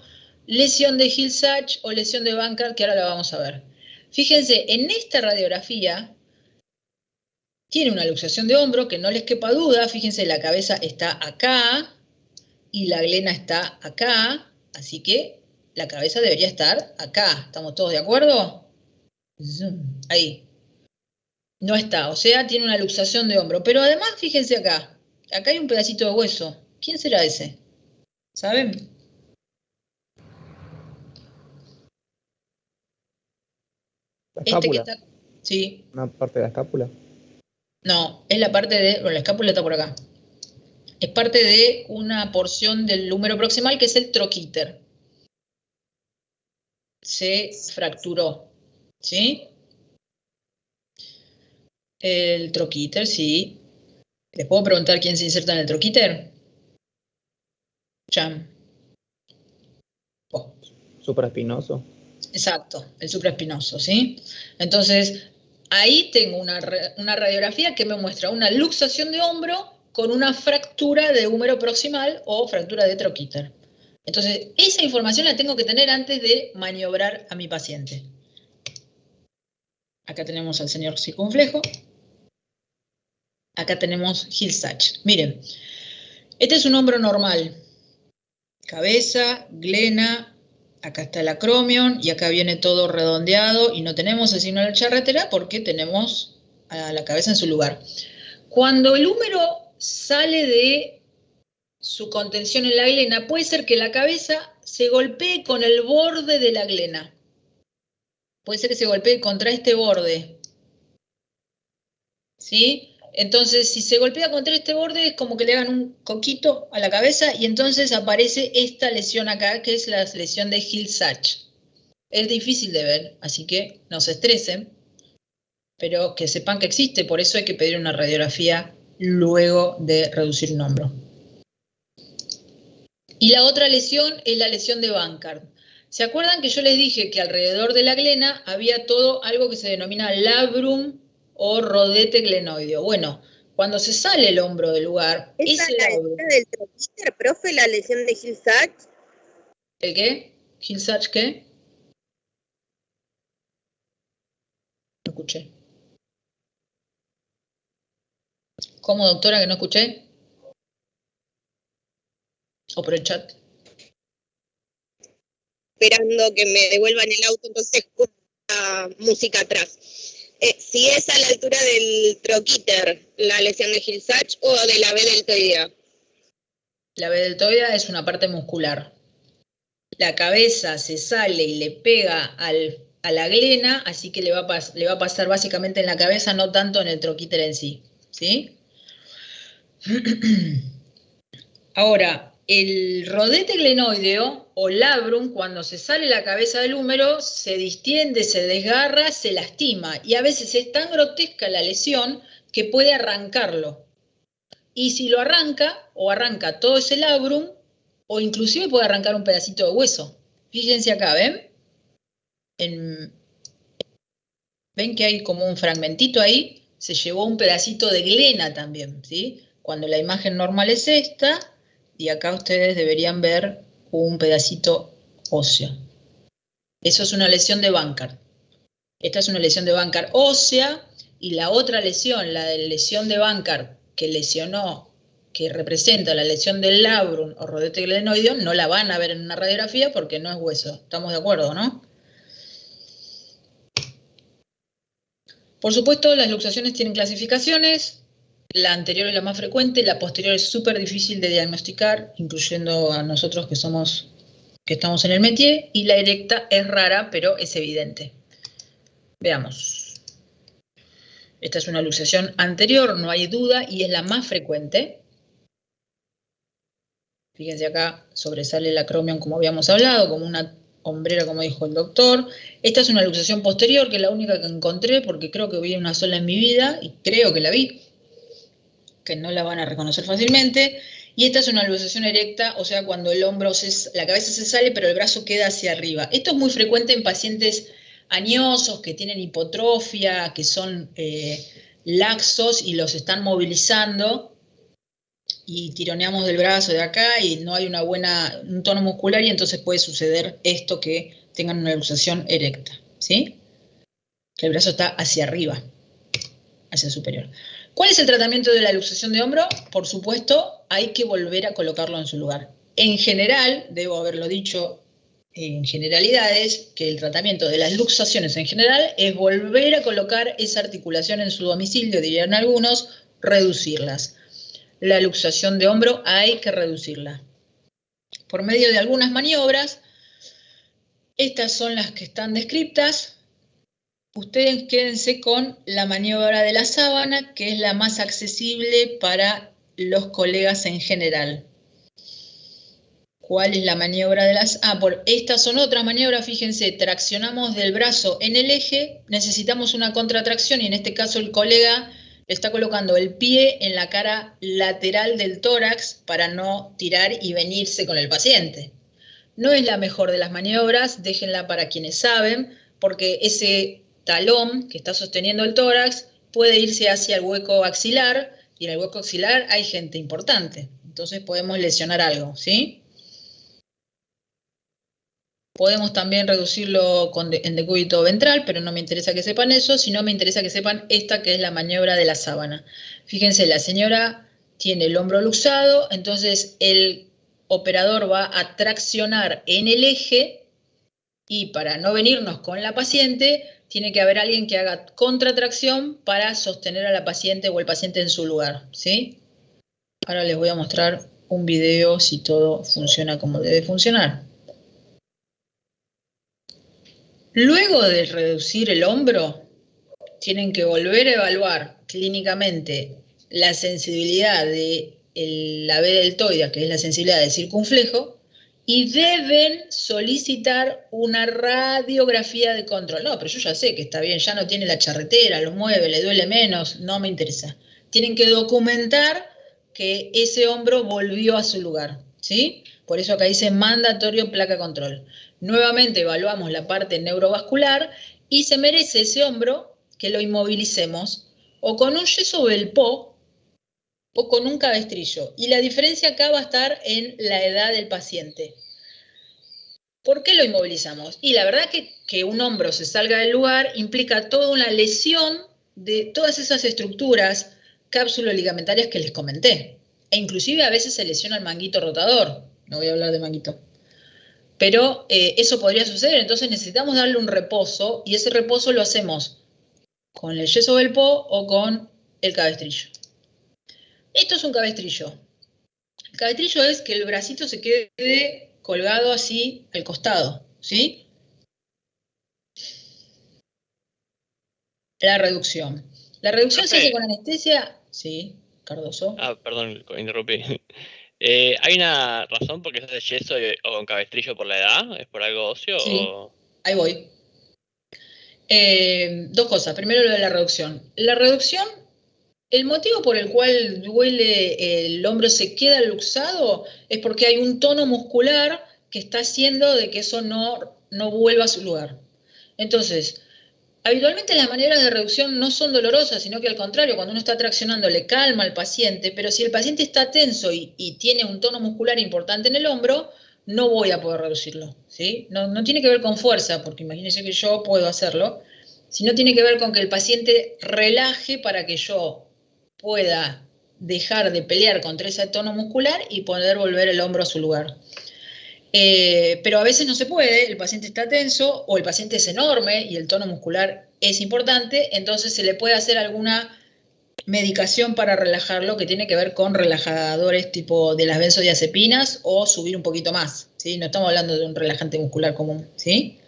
lesión de Hill-Sachs o lesión de Bankart, que ahora la vamos a ver. Fíjense, en esta radiografía tiene una luxación de hombro, que no les quepa duda, fíjense, la cabeza está acá y la glena está acá, así que la cabeza debería estar acá. ¿Estamos todos de acuerdo? Ahí. No está, o sea, tiene una luxación de hombro. Pero además, fíjense acá. Acá hay un pedacito de hueso. ¿Quién será ese? ¿Saben? La escápula. Que está... Sí. Una parte de la escápula. No, es la parte de... Bueno, la escápula está por acá. Es parte de una porción del húmero proximal que es el troquíter. Se fracturó. ¿Sí? El troquíter, sí. ¿Les puedo preguntar quién se inserta en el troquíter? Cham. Oh. Supraespinoso. Exacto, el supraespinoso, ¿sí? Entonces, ahí tengo una radiografía que me muestra una luxación de hombro con una fractura de húmero proximal o fractura de troquíter. Entonces, esa información la tengo que tener antes de maniobrar a mi paciente. Acá tenemos al señor circunflejo. Acá tenemos Hill-Sachs. Miren, este es un hombro normal. Cabeza, glena, acá está el acromion y acá viene todo redondeado y no tenemos el signo de la charretera porque tenemos a la cabeza en su lugar. Cuando el húmero sale de su contención en la glena, puede ser que la cabeza se golpee con el borde de la glena. Puede ser que se golpee contra este borde. ¿Sí? Entonces, si se golpea contra este borde, es como que le hagan un coquito a la cabeza y entonces aparece esta lesión acá, que es la lesión de Hill-Sachs. Es difícil de ver, así que no se estresen, pero que sepan que existe, por eso hay que pedir una radiografía luego de reducir un hombro. Y la otra lesión es la lesión de Bankart. ¿Se acuerdan que yo les dije que alrededor de la glena había todo algo que se denomina labrum o rodete glenoideo? Bueno, cuando se sale el hombro del lugar... ¿Esa es la lesión del troquíter, profe, la lesión de Hill-Sachs? ¿El qué? ¿Hill-Sachs qué? No escuché. ¿Cómo, doctora, que no escuché? ¿O por el chat? Esperando que me devuelvan el auto, entonces escucho música atrás. Si es a la altura del troquíter, la lesión de Hill-Sachs o de la B deltoidea. La B deltoidea es una parte muscular. La cabeza se sale y le pega a la glena, así que le va a pasar básicamente en la cabeza, no tanto en el troquíter en sí. ¿Sí? Ahora, el rodete glenoideo o labrum, cuando se sale la cabeza del húmero, se distiende, se desgarra, se lastima. Y a veces es tan grotesca la lesión que puede arrancarlo. Y si lo arranca, o arranca todo ese labrum, o inclusive puede arrancar un pedacito de hueso. Fíjense acá, ¿ven? ¿Ven que hay como un fragmentito ahí? Se llevó un pedacito de glena también, ¿sí? Cuando la imagen normal es esta, y acá ustedes deberían ver un pedacito óseo. Eso es una lesión de Bankart. Esta es una lesión de Bankart ósea, y la otra lesión, la de lesión de Bankart, que que representa la lesión del labrum o rodete glenoideo no la van a ver en una radiografía porque no es hueso. ¿Estamos de acuerdo, no? Por supuesto, las luxaciones tienen clasificaciones. La anterior es la más frecuente, la posterior es súper difícil de diagnosticar, incluyendo a nosotros que estamos en el métier, y la erecta es rara, pero es evidente. Veamos. Esta es una luxación anterior, no hay duda, y es la más frecuente. Fíjense acá, sobresale el acromion como habíamos hablado, como una hombrera, como dijo el doctor. Esta es una luxación posterior, que es la única que encontré, porque creo que vi una sola en mi vida, y creo que la vi, que no la van a reconocer fácilmente. Y esta es una luxación erecta, o sea, cuando el hombro, la cabeza se sale, pero el brazo queda hacia arriba. Esto es muy frecuente en pacientes añosos, que tienen hipotrofia, que son laxos y los están movilizando, y tironeamos del brazo de acá y no hay un tono muscular, y entonces puede suceder esto, que tengan una luxación erecta, ¿sí? Que el brazo está hacia arriba, hacia superior. ¿Cuál es el tratamiento de la luxación de hombro? Por supuesto, hay que volver a colocarlo en su lugar. En general, debo haberlo dicho en generalidades, que el tratamiento de las luxaciones en general es volver a colocar esa articulación en su domicilio, dirían algunos, reducirlas. La luxación de hombro hay que reducirla por medio de algunas maniobras. Estas son las que están descritas. Ustedes quédense con la maniobra de la sábana, que es la más accesible para los colegas en general. ¿Cuál es la maniobra de las...? Estas son otras maniobras, fíjense, traccionamos del brazo en el eje, necesitamos una contratracción, y en este caso el colega está colocando el pie en la cara lateral del tórax para no tirar y venirse con el paciente. No es la mejor de las maniobras, déjenla para quienes saben, porque ese talón que está sosteniendo el tórax puede irse hacia el hueco axilar, y en el hueco axilar hay gente importante, entonces podemos lesionar algo, ¿sí? Podemos también reducirlo en decúbito ventral, pero no me interesa que sepan eso, sino me interesa que sepan esta, que es la maniobra de la sábana. Fíjense, la señora tiene el hombro luxado, entonces el operador va a traccionar en el eje, y para no venirnos con la paciente, tiene que haber alguien que haga contratracción para sostener a la paciente o el paciente en su lugar, ¿sí? Ahora les voy a mostrar un video si todo funciona como debe funcionar. Luego de reducir el hombro, tienen que volver a evaluar clínicamente la sensibilidad de la B deltoidea, que es la sensibilidad del circunflejo, y deben solicitar una radiografía de control. No, pero yo ya sé que está bien, ya no tiene la charretera, lo mueve, le duele menos, no me interesa. Tienen que documentar que ese hombro volvió a su lugar, ¿sí? Por eso acá dice mandatorio placa control. Nuevamente evaluamos la parte neurovascular, y se merece ese hombro que lo inmovilicemos o con un yeso Belpot o con un cabestrillo. Y la diferencia acá va a estar en la edad del paciente. ¿Por qué lo inmovilizamos? Y la verdad que un hombro se salga del lugar implica toda una lesión de todas esas estructuras cápsulo-ligamentarias que les comenté. E inclusive a veces se lesiona el manguito rotador. No voy a hablar de manguito. Pero eso podría suceder, entonces necesitamos darle un reposo, y ese reposo lo hacemos con el yeso Belpot o con el cabestrillo. Esto es un cabestrillo. El cabestrillo es que el bracito se quede colgado así al costado, ¿sí? La reducción. La reducción se hace con anestesia. Sí, Cardoso. Perdón, interrumpí. ¿Hay una razón por qué se hace yeso o con cabestrillo por la edad? ¿Es por algo óseo? Sí, o... ahí voy. Dos cosas. Primero lo de la reducción. La reducción, el motivo por el cual duele el hombro, se queda luxado, es porque hay un tono muscular que está haciendo de que eso no vuelva a su lugar. Entonces, habitualmente las maniobras de reducción no son dolorosas, sino que al contrario, cuando uno está traccionando le calma al paciente, pero si el paciente está tenso y tiene un tono muscular importante en el hombro, no voy a poder reducirlo, ¿sí? No tiene que ver con fuerza, porque imagínense que yo puedo hacerlo, sino tiene que ver con que el paciente relaje para que yo pueda dejar de pelear contra ese tono muscular y poder volver el hombro a su lugar. Pero a veces no se puede, el paciente está tenso o el paciente es enorme y el tono muscular es importante, entonces se le puede hacer alguna medicación para relajarlo que tiene que ver con relajadores tipo de las benzodiazepinas o subir un poquito más, ¿sí? No estamos hablando de un relajante muscular común, ¿sí?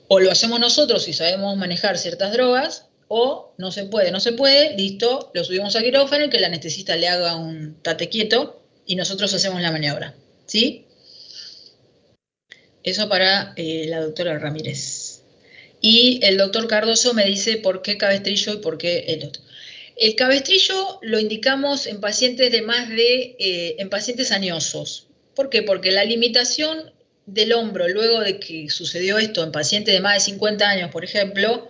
O lo hacemos nosotros si sabemos manejar ciertas drogas, o no se puede, listo, lo subimos a quirófano y que el anestesista le haga un tate quieto y nosotros hacemos la maniobra, ¿sí? Eso para la doctora Ramírez. Y el doctor Cardoso me dice por qué cabestrillo y por qué el otro. El cabestrillo lo indicamos en pacientes en pacientes añosos. ¿Por qué? Porque la limitación del hombro luego de que sucedió esto en pacientes de más de 50 años, por ejemplo,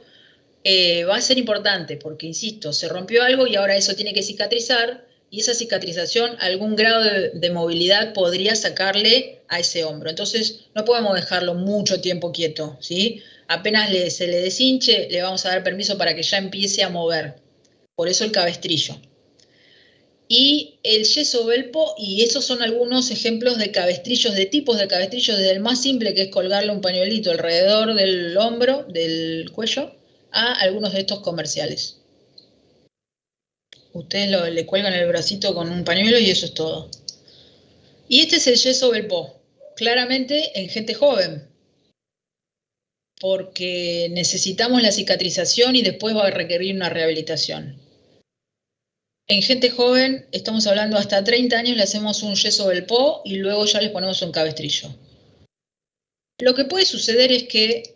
va a ser importante porque, insisto, se rompió algo y ahora eso tiene que cicatrizar y esa cicatrización, algún grado de movilidad podría sacarle a ese hombro. Entonces, no podemos dejarlo mucho tiempo quieto, ¿sí? Apenas se le deshinche, le vamos a dar permiso para que ya empiece a mover. Por eso el cabestrillo. Y el yeso Belpo, y esos son algunos ejemplos de cabestrillos, de tipos de cabestrillos, desde el más simple, que es colgarle un pañuelito alrededor del hombro, del cuello, a algunos de estos comerciales. Ustedes le cuelgan el bracito con un pañuelo y eso es todo. Y este es el yeso Belpo, claramente en gente joven, porque necesitamos la cicatrización y después va a requerir una rehabilitación. En gente joven, estamos hablando hasta 30 años, le hacemos un yeso Belpo y luego ya les ponemos un cabestrillo. Lo que puede suceder es que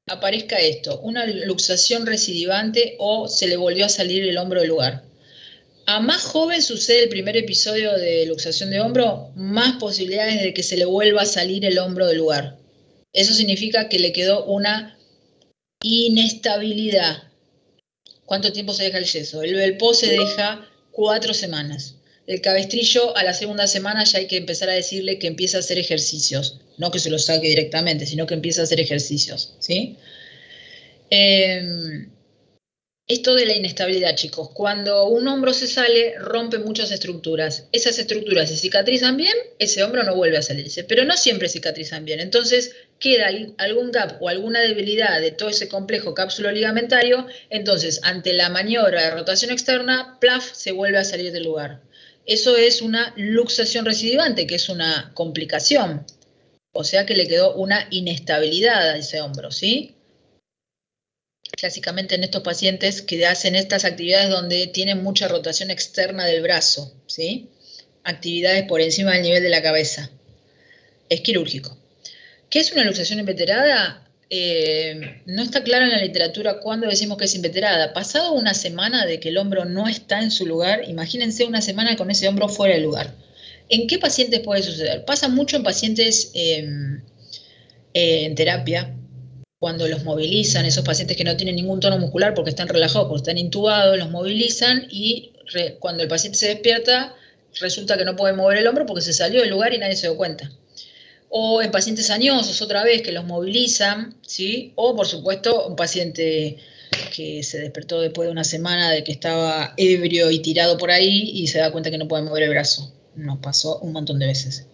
aparezca esto, una luxación recidivante o se le volvió a salir el hombro del lugar. A más joven sucede el primer episodio de luxación de hombro, más posibilidades de que se le vuelva a salir el hombro del lugar. Eso significa que le quedó una inestabilidad. ¿Cuánto tiempo se deja el yeso? El Belpo se deja 4 semanas. El cabestrillo a la segunda semana ya hay que empezar a decirle que empiece a hacer ejercicios. No que se lo saque directamente, sino que empiece a hacer ejercicios, ¿sí? Esto de la inestabilidad, chicos. Cuando un hombro se sale, rompe muchas estructuras. Esas estructuras se cicatrizan bien, ese hombro no vuelve a salirse. Pero no siempre cicatrizan bien. Entonces, queda algún gap o alguna debilidad de todo ese complejo cápsulo-ligamentario. Entonces, ante la maniobra de rotación externa, plaf, se vuelve a salir del lugar. Eso es una luxación recidivante, que es una complicación. O sea que le quedó una inestabilidad a ese hombro, ¿sí? Clásicamente en estos pacientes que hacen estas actividades donde tienen mucha rotación externa del brazo, ¿sí? Actividades por encima del nivel de la cabeza. Es quirúrgico. ¿Qué es una luxación inveterada? No está claro en la literatura cuándo decimos que es inveterada. Pasado una semana de que el hombro no está en su lugar, imagínense una semana con ese hombro fuera del lugar. ¿En qué pacientes puede suceder? Pasa mucho en pacientes en terapia, cuando los movilizan, esos pacientes que no tienen ningún tono muscular porque están relajados, porque están intubados, los movilizan y cuando el paciente se despierta, resulta que no puede mover el hombro porque se salió del lugar y nadie se dio cuenta. O en pacientes añosos, otra vez, que los movilizan, ¿sí? O, por supuesto, un paciente que se despertó después de una semana de que estaba ebrio y tirado por ahí y se da cuenta que no puede mover el brazo. Nos pasó un montón de veces.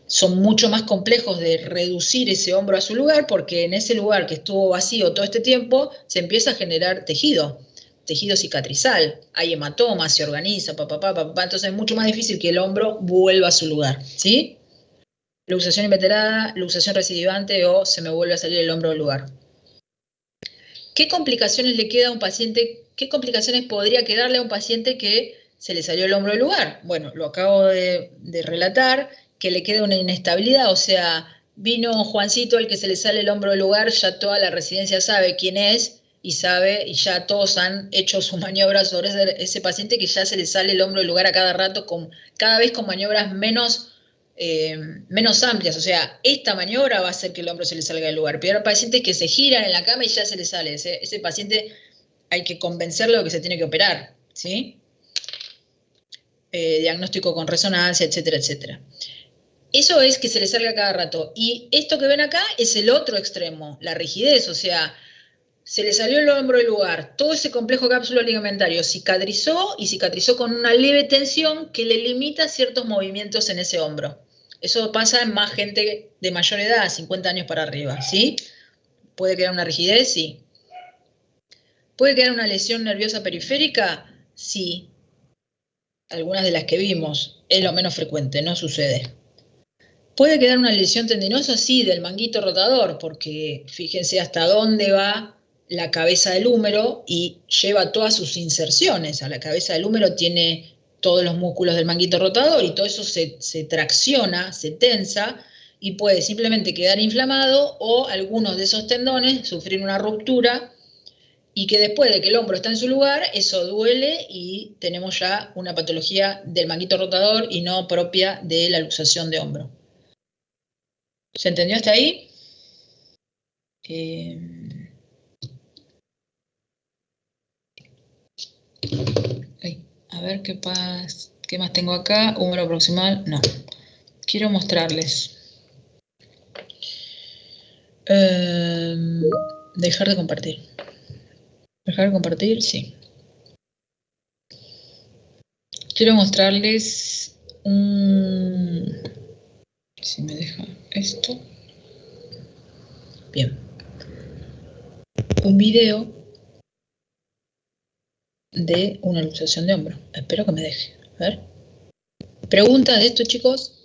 Son mucho más complejos de reducir ese hombro a su lugar porque en ese lugar que estuvo vacío todo este tiempo se empieza a generar tejido cicatrizal, hay hematomas, se organiza, entonces es mucho más difícil que el hombro vuelva a su lugar, ¿sí? Luxación inveterada, luxación recidivante o se me vuelve a salir el hombro del lugar. ¿Qué complicaciones le queda a un paciente? ¿Qué complicaciones podría quedarle a un paciente que se le salió el hombro del lugar? Bueno, lo acabo de relatar, que le queda una inestabilidad, o sea, vino Juancito al que se le sale el hombro del lugar, ya toda la residencia sabe quién es y ya todos han hecho su maniobra sobre ese paciente que ya se le sale el hombro del lugar a cada rato, cada vez con maniobras menos amplias, o sea, esta maniobra va a hacer que el hombro se le salga del lugar, pero hay pacientes que se giran en la cama y ya se le sale, ese paciente hay que convencerlo de que se tiene que operar, ¿sí? Diagnóstico con resonancia, etcétera, etcétera. Eso es que se le salga cada rato. Y esto que ven acá es el otro extremo, la rigidez, o sea, se le salió el hombro del lugar, todo ese complejo cápsulo ligamentario cicatrizó y cicatrizó con una leve tensión que le limita ciertos movimientos en ese hombro. Eso pasa en más gente de mayor edad, 50 años para arriba, ¿sí? ¿Puede quedar una rigidez? Sí. ¿Puede quedar una lesión nerviosa periférica? Sí. Algunas de las que vimos, es lo menos frecuente, no sucede. ¿Puede quedar una lesión tendinosa? Sí, del manguito rotador, porque fíjense hasta dónde va la cabeza del húmero y lleva todas sus inserciones. A la cabeza del húmero tiene todos los músculos del manguito rotador y todo eso se tracciona, se tensa y puede simplemente quedar inflamado o algunos de esos tendones sufrir una ruptura y que después de que el hombro está en su lugar, eso duele y tenemos ya una patología del manguito rotador y no propia de la luxación de hombro. ¿Se entendió hasta ahí? A ver qué más tengo acá. Húmero proximal, no. Quiero mostrarles. Dejar de compartir. ¿Dejar de compartir? Sí. Quiero mostrarles si me deja esto. Bien. Un video de una luxación de hombro. Espero que me deje. A ver. ¿Preguntas de esto, chicos?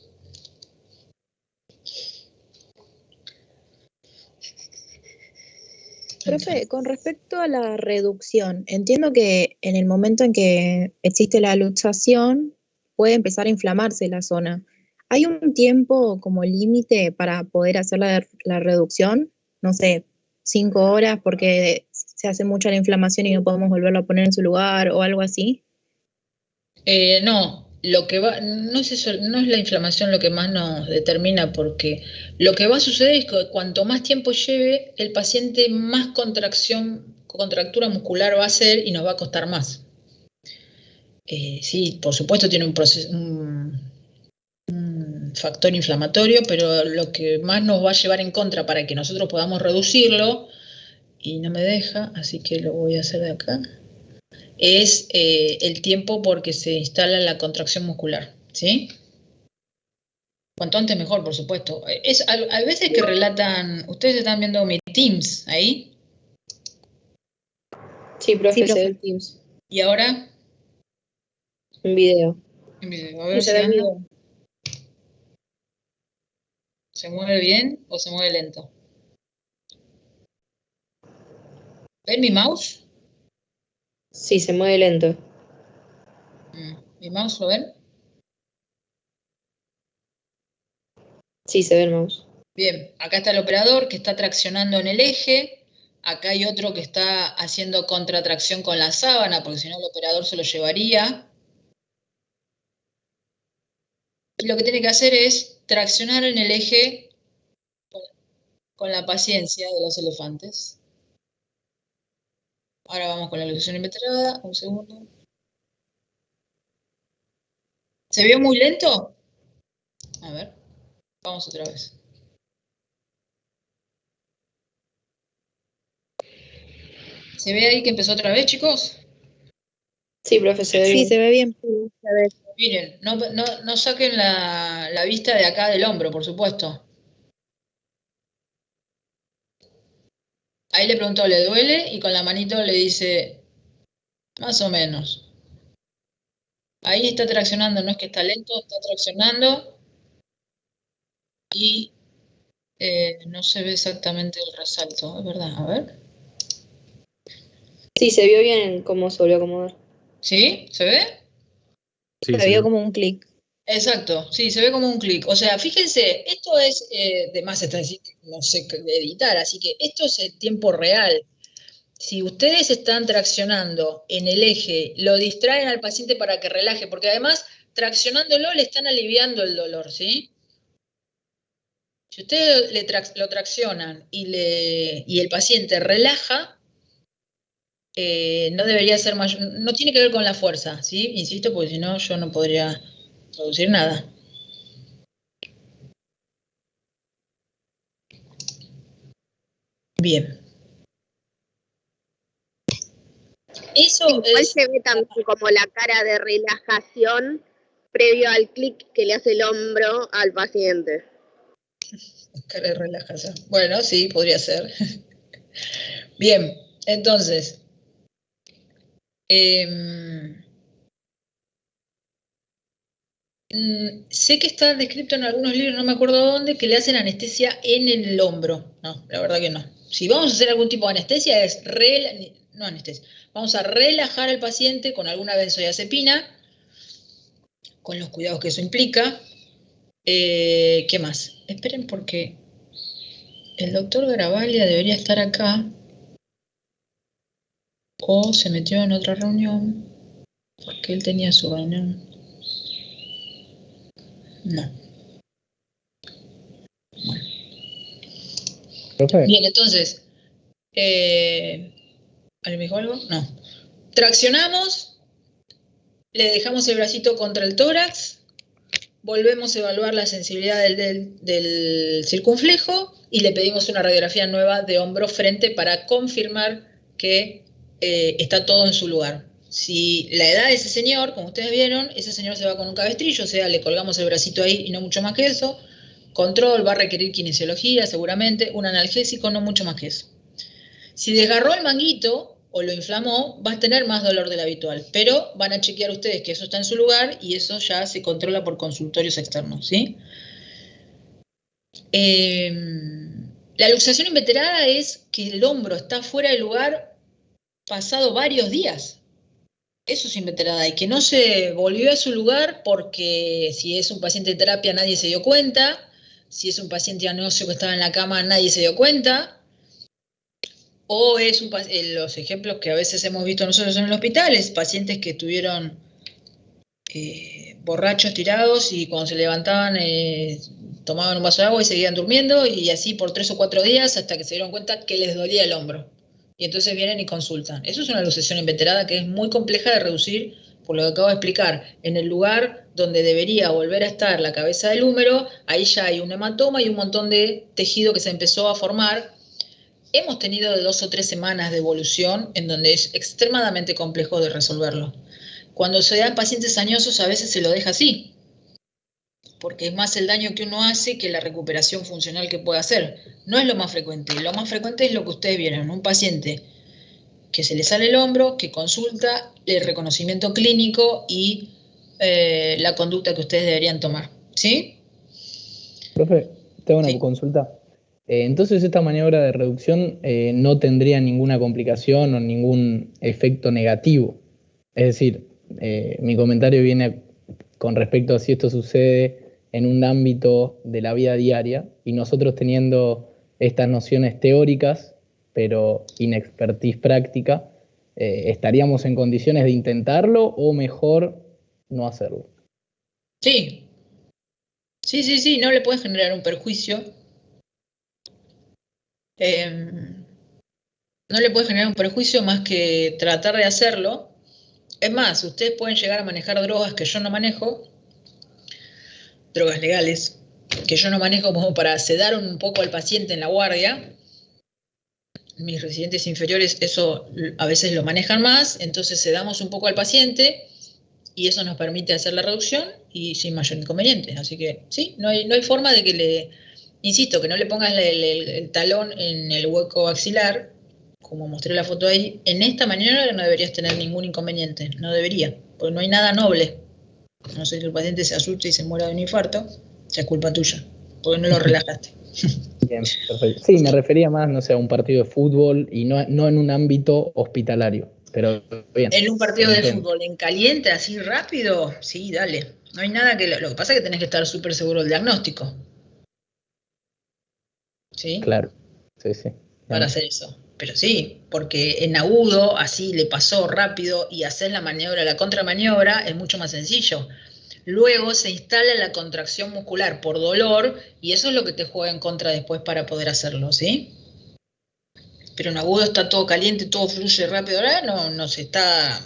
Profe, con respecto a la reducción, entiendo que en el momento en que existe la luxación puede empezar a inflamarse la zona. ¿Hay un tiempo como límite para poder hacer la reducción? No sé, 5 horas porque se hace mucha la inflamación y no podemos volverlo a poner en su lugar o algo así. No, lo que va, no es eso, no es la inflamación lo que más nos determina, porque lo que va a suceder es que cuanto más tiempo lleve, el paciente más contractura muscular va a hacer y nos va a costar más. Sí, por supuesto tiene un proceso, un factor inflamatorio, pero lo que más nos va a llevar en contra para que nosotros podamos reducirlo, y no me deja, así que lo voy a hacer de acá, es el tiempo porque se instala la contracción muscular, ¿sí? Cuanto antes mejor, por supuesto. Hay veces que relatan, ustedes están viendo mi Teams ahí. Sí, profe, Sí, se ve profe. el Teams. ¿Y ahora? En video. A ver Sí, se si ve el anda. video. ¿Se mueve bien o se mueve lento? ¿Ven mi mouse? Sí, se mueve lento. ¿Mi mouse lo ven? Sí, se ve el mouse. Bien, acá está el operador que está traccionando en el eje. Acá hay otro que está haciendo contratracción con la sábana, porque si no el operador se lo llevaría. Y lo que tiene que hacer es traccionar en el eje con la paciencia de los elefantes. Ahora vamos con la luxación invertebrada. Un segundo. ¿Se vio muy lento? A ver, vamos otra vez. ¿Se ve ahí que empezó otra vez, chicos? Sí, profe, se ve Sí, bien. se ve bien. Miren, no saquen la vista de acá del hombro, por supuesto. Ahí le preguntó, ¿le duele? Y con la manito le dice, más o menos. Ahí está traccionando, no es que está lento, está traccionando. Y no se ve exactamente el resalto, es verdad. A ver. Sí, se vio bien cómo se volvió a acomodar. ¿Sí? ¿Se ve? Sí, Se sí. vio como un clic. Exacto, sí, se ve como un clic. O sea, fíjense, esto es de más estadística, no sé editar, así que esto es el tiempo real. Si ustedes están traccionando en el eje, lo distraen al paciente para que relaje, porque además traccionándolo le están aliviando el dolor, ¿sí? Si ustedes lo traccionan y el paciente relaja, no debería ser mayor, no tiene que ver con la fuerza, ¿sí? Insisto, porque si no yo no podría producir nada. Bien. Eso Igual es... se ve también como la cara de relajación previo al clic que le hace el hombro al paciente. Cara de relajación. Bueno, sí, podría ser. Bien, entonces... sé que está descrito en algunos libros, no me acuerdo dónde, que le hacen anestesia en el hombro. No, la verdad que no. Si vamos a hacer algún tipo de anestesia, no anestesia. Vamos a relajar al paciente con alguna benzodiazepina, con los cuidados que eso implica. ¿Qué más? Esperen porque el doctor Garavaglia debería estar acá. O se metió en otra reunión, porque él tenía su reunión. No. Bueno. Profe. Bien, entonces, ¿alguien me dijo algo? No. Traccionamos, le dejamos el bracito contra el tórax, volvemos a evaluar la sensibilidad del circunflejo y le pedimos una radiografía nueva de hombro-frente para confirmar que está todo en su lugar. Si la edad de ese señor, como ustedes vieron, ese señor se va con un cabestrillo, o sea, le colgamos el bracito ahí y no mucho más que eso. Control, va a requerir kinesiología seguramente, un analgésico, no mucho más que eso. Si desgarró el manguito o lo inflamó, va a tener más dolor del habitual, pero van a chequear ustedes que eso está en su lugar y eso ya se controla por consultorios externos, ¿sí? La luxación inveterada es que el hombro está fuera del lugar pasado varios días. Eso es inveterada, y que no se volvió a su lugar porque si es un paciente de terapia nadie se dio cuenta, si es un paciente diagnóstico que estaba en la cama nadie se dio cuenta, o es los ejemplos que a veces hemos visto nosotros en el hospital, es pacientes que estuvieron borrachos tirados y cuando se levantaban tomaban un vaso de agua y seguían durmiendo y así por 3 o 4 días hasta que se dieron cuenta que les dolía el hombro. Y entonces vienen y consultan. Eso es una luxación inveterada que es muy compleja de reducir, por lo que acabo de explicar. En el lugar donde debería volver a estar la cabeza del húmero, ahí ya hay un hematoma y un montón de tejido que se empezó a formar. Hemos tenido de 2 o 3 semanas de evolución en donde es extremadamente complejo de resolverlo. Cuando se dan pacientes añosos a veces se lo deja así, porque es más el daño que uno hace que la recuperación funcional que puede hacer. No es lo más frecuente. Lo más frecuente es lo que ustedes vieron, un paciente que se le sale el hombro, que consulta, el reconocimiento clínico y la conducta que ustedes deberían tomar. ¿Sí? Profe, tengo una consulta. Entonces esta maniobra de reducción no tendría ninguna complicación o ningún efecto negativo. Es decir, mi comentario viene con respecto a si esto sucede en un ámbito de la vida diaria y nosotros teniendo estas nociones teóricas, pero inexpertise práctica, ¿estaríamos en condiciones de intentarlo o mejor no hacerlo? Sí. Sí, no le puede generar un perjuicio. No le puede generar un perjuicio más que tratar de hacerlo. Es más, ustedes pueden llegar a manejar drogas que yo no manejo, drogas legales, que yo no manejo como para sedar un poco al paciente en la guardia. Mis residentes inferiores eso a veces lo manejan más, entonces sedamos un poco al paciente y eso nos permite hacer la reducción y sin mayor inconveniente. Así que sí, no hay forma de que insisto, que no le pongas el talón en el hueco axilar, como mostré la foto ahí. En esta maniobra no deberías tener ningún inconveniente, no debería, porque no hay nada noble. No sé si el paciente se asusta y se muera de un infarto, ya es culpa tuya, porque no lo relajaste. Bien, perfecto. Sí, me refería más, no sé, a un partido de fútbol y no en un ámbito hospitalario, pero bien. En un partido de fútbol, en caliente, así rápido, sí, dale. No hay nada que... Lo que pasa es que tenés que estar súper seguro del diagnóstico. ¿Sí? Claro, sí. Para hacer eso. Pero sí, porque en agudo, así le pasó rápido y hacer la maniobra, la contramaniobra, es mucho más sencillo. Luego se instala la contracción muscular por dolor y eso es lo que te juega en contra después para poder hacerlo, ¿sí? Pero en agudo está todo caliente, todo fluye rápido, ahora no está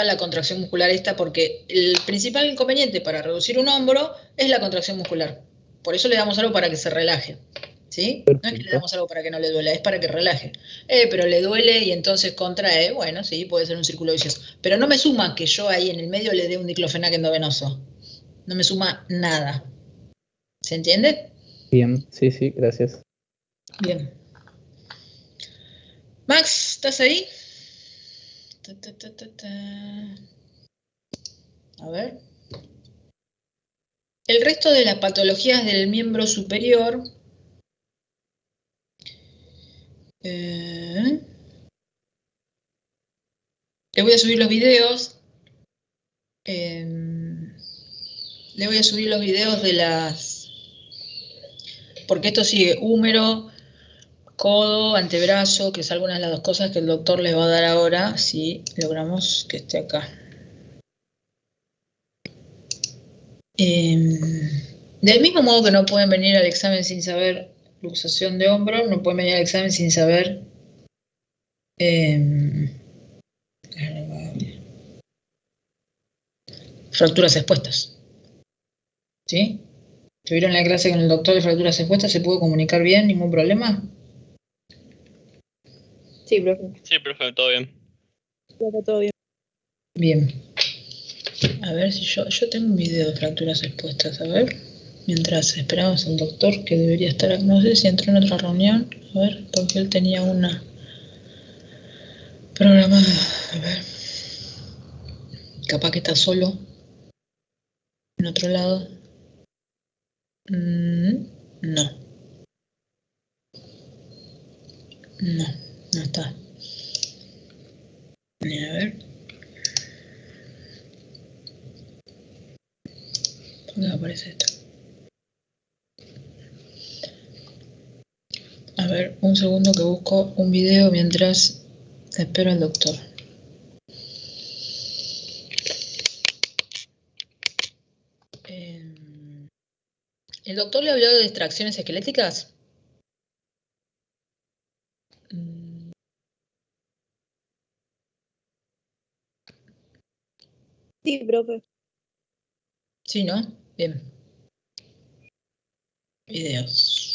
la contracción muscular esta, porque el principal inconveniente para reducir un hombro es la contracción muscular. Por eso le damos algo para que se relaje, ¿Sí? No es que le damos algo para que no le duela, es para que relaje. Pero le duele y entonces contrae. Bueno, sí, puede ser un círculo vicioso. Pero no me suma que yo ahí en el medio le dé un diclofenac endovenoso. No me suma nada. ¿Se entiende? Bien, sí, gracias. Bien. Max, ¿estás ahí? A ver. El resto de las patologías del miembro superior le voy a subir los videos. Le voy a subir los videos de las... Porque esto sigue húmero, codo, antebrazo, que es algunas de las dos cosas que el doctor les va a dar ahora, si logramos que esté acá. Del mismo modo que no pueden venir al examen sin saber luxación de hombro, no pueden venir al examen sin saber fracturas expuestas. ¿Sí? ¿Tuvieron la clase con el doctor de fracturas expuestas? ¿Se pudo comunicar bien? ¿Ningún problema? Sí, profe. Sí, profe, todo bien. Todo bien. Bien. A ver si yo tengo un video de fracturas expuestas, a ver. Mientras esperamos al doctor, que debería estar, no sé si entró en otra reunión, a ver, porque él tenía una programada, a ver. Capaz que está solo, en otro lado. No. No está. A ver. ¿Dónde aparece esto? A ver, un segundo que busco un video mientras espero al doctor. ¿El doctor le habló de distracciones esqueléticas? Sí, profe. Sí, ¿no? Bien. Videos.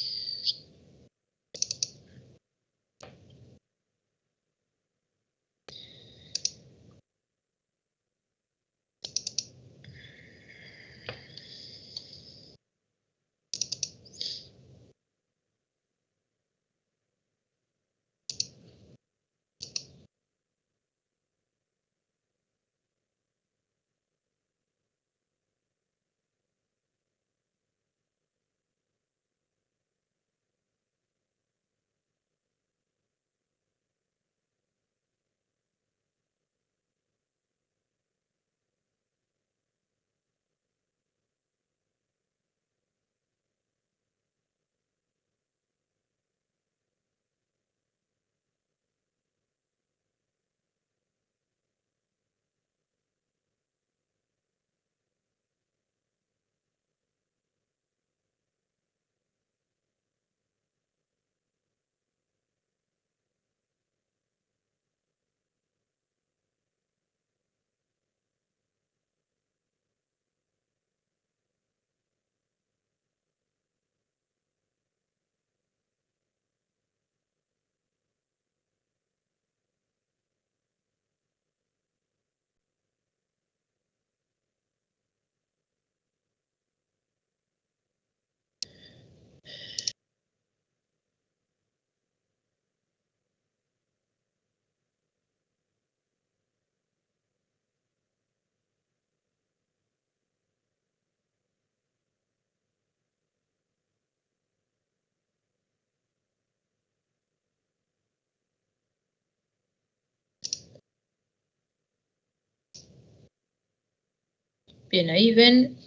Bien, ahí ven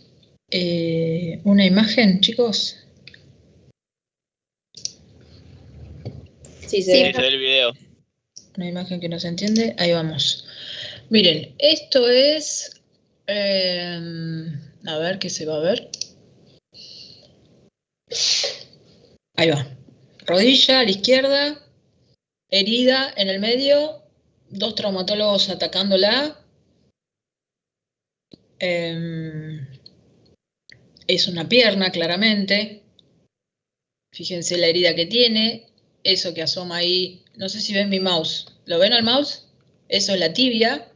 una imagen, chicos. Sí, Sí, se ve el video. Una imagen que no se entiende. Ahí vamos. Miren, esto es... a ver, ¿qué se va a ver? Ahí va. Rodilla a la izquierda, herida en el medio, dos traumatólogos atacándola. Es una pierna, claramente. Fíjense la herida que tiene, eso que asoma ahí. No sé si ven mi mouse. ¿Lo ven al mouse? Eso es la tibia.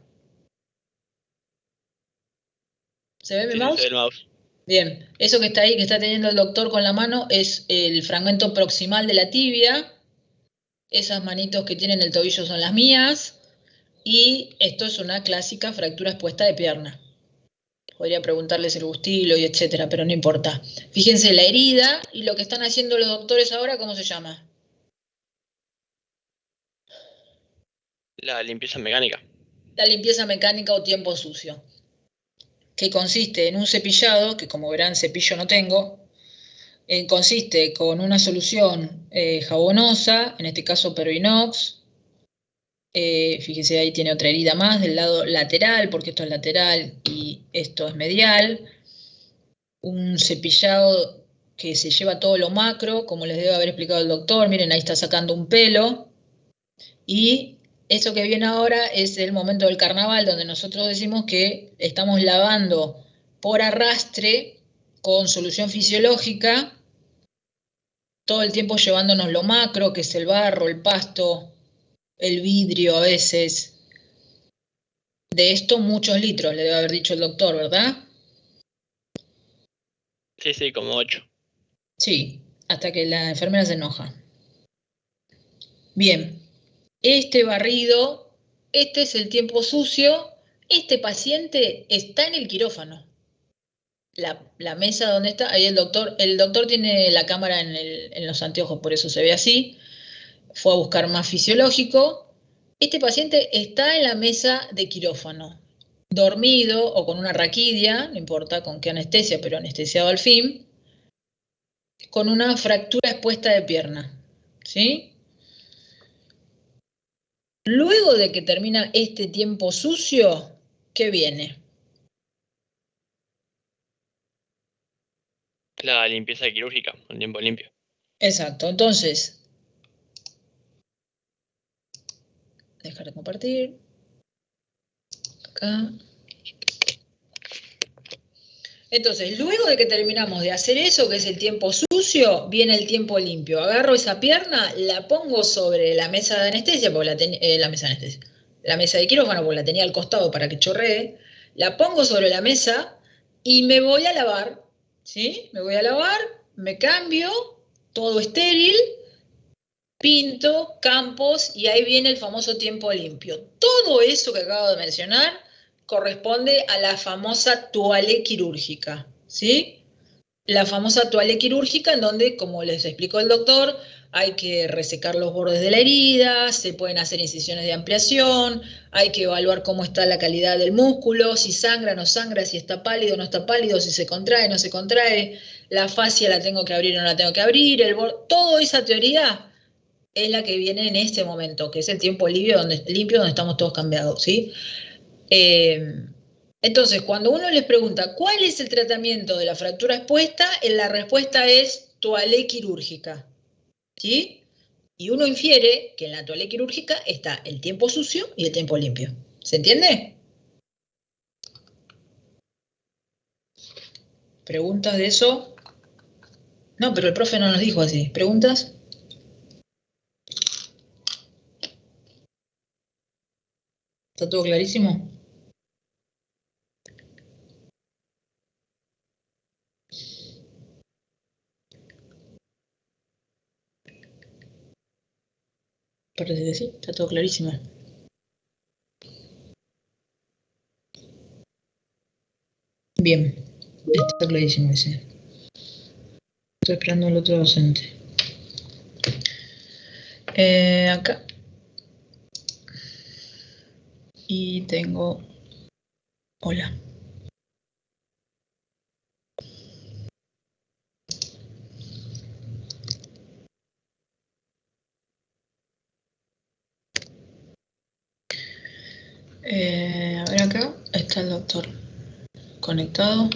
¿Se ve mi Sí, mouse? se ve el mouse. Bien, eso que está ahí, que está teniendo el doctor con la mano, es el fragmento proximal de la tibia. Esas manitos que tienen el tobillo son las mías. Y esto es una clásica fractura expuesta de pierna. Podría preguntarles el bustilo y etcétera, pero no importa. Fíjense la herida y lo que están haciendo los doctores ahora, ¿cómo se llama? La limpieza mecánica. La limpieza mecánica o tiempo sucio, que consiste en un cepillado, que como verán cepillo no tengo, consiste con una solución jabonosa, en este caso Pervinox. Fíjese, ahí tiene otra herida más del lado lateral, porque esto es lateral y esto es medial. Un cepillado que se lleva todo lo macro, como les debe haber explicado el doctor. Miren, ahí está sacando un pelo. Y eso que viene ahora es el momento del carnaval, donde nosotros decimos que estamos lavando por arrastre con solución fisiológica, todo el tiempo llevándonos lo macro, que es el barro, el pasto, el vidrio a veces. De esto muchos litros, le debe haber dicho el doctor, ¿verdad? Sí, como 8. Sí, hasta que la enfermera se enoja. Bien, este barrido, este es el tiempo sucio, este paciente está en el quirófano. La mesa donde está, ahí el doctor tiene la cámara en los anteojos, por eso se ve así. Fue a buscar más fisiológico. Este paciente está en la mesa de quirófano, dormido o con una raquidia, no importa con qué anestesia, pero anestesiado al fin, con una fractura expuesta de pierna, ¿sí? Luego de que termina este tiempo sucio, ¿qué viene? La limpieza quirúrgica, el tiempo limpio. Exacto, entonces, dejar de compartir. Acá. Entonces, luego de que terminamos de hacer eso, que es el tiempo sucio, viene el tiempo limpio. Agarro esa pierna, la pongo sobre la mesa de anestesia, porque la mesa de quirófano, porque la tenía al costado para que chorree. La pongo sobre la mesa y me voy a lavar, ¿sí? Me voy a lavar, me cambio, todo estéril, pinto, campos, y ahí viene el famoso tiempo limpio. Todo eso que acabo de mencionar corresponde a la famosa toalé quirúrgica, ¿sí? La famosa toalé quirúrgica en donde, como les explicó el doctor, hay que resecar los bordes de la herida, se pueden hacer incisiones de ampliación, hay que evaluar cómo está la calidad del músculo, si sangra o no sangra, si está pálido o no está pálido, si se contrae o no se contrae, la fascia la tengo que abrir o no la tengo que abrir, toda esa teoría es la que viene en este momento, que es el tiempo limpio donde estamos todos cambiados, ¿sí? Entonces, cuando uno les pregunta ¿cuál es el tratamiento de la fractura expuesta? La respuesta es toalé quirúrgica, ¿sí? Y uno infiere que en la toalé quirúrgica está el tiempo sucio y el tiempo limpio. ¿Se entiende? ¿Preguntas de eso? No, pero el profe no nos dijo así. ¿Preguntas? ¿Está todo clarísimo? Parece que sí, está todo clarísimo. Bien, está clarísimo ese. Estoy esperando al otro docente. Acá. Y tengo... Hola. A ver acá, está el doctor conectado.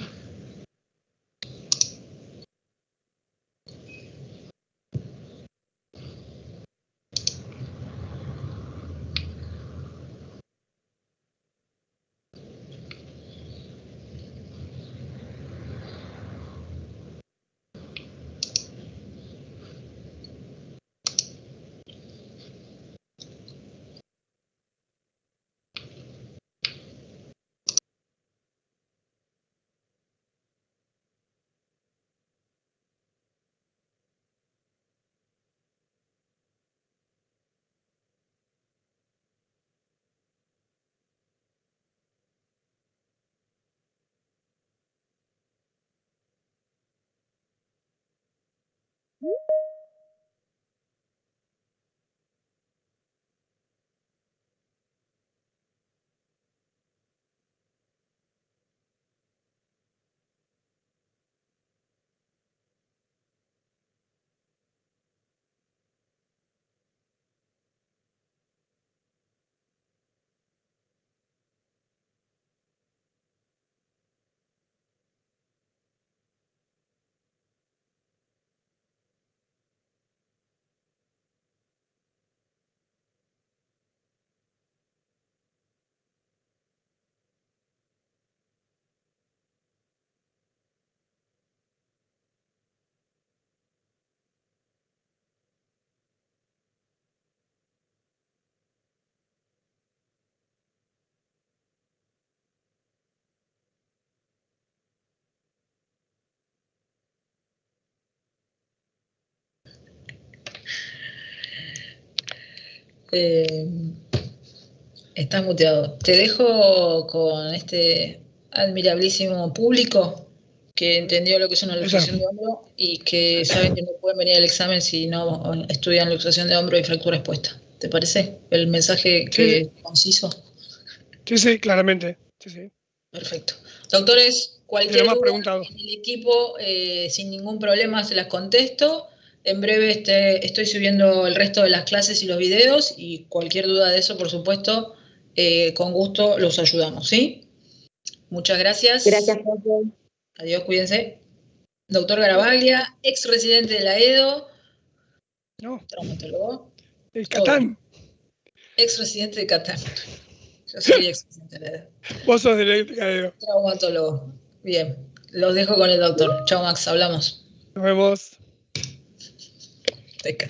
Estás muteado. Te dejo con este admirabilísimo público que entendió lo que es una luxación de hombro y que saben que no pueden venir al examen si no estudian luxación de hombro y fractura expuesta. ¿Te parece el mensaje que conciso? Sí, claramente. Sí. Perfecto. Doctores, cualquier duda preguntado. en el equipo, sin ningún problema se las contesto. En breve estoy subiendo el resto de las clases y los videos y cualquier duda de eso, por supuesto, con gusto los ayudamos, ¿sí? Muchas gracias. Gracias, profe. Adiós, cuídense. Doctor Garavaglia, ex residente de la EDO. No. Traumatólogo. El Catán. Ex residente de Catán. Yo soy ex residente de la EDO. Vos sos de la EDO. Traumatólogo. Bien. Los dejo con el doctor. Chao, Max. Hablamos. Nos vemos. Teca.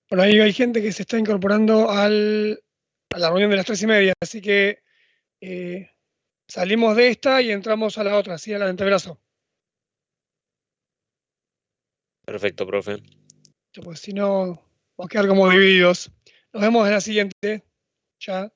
Por ahí hay gente que se está incorporando a la reunión de las 3:30, así que salimos de esta y entramos a la otra, ¿sí? A la de antebrazo. Perfecto, profe. Pues si no, vamos a quedar como divididos. Nos vemos en la siguiente. Ya.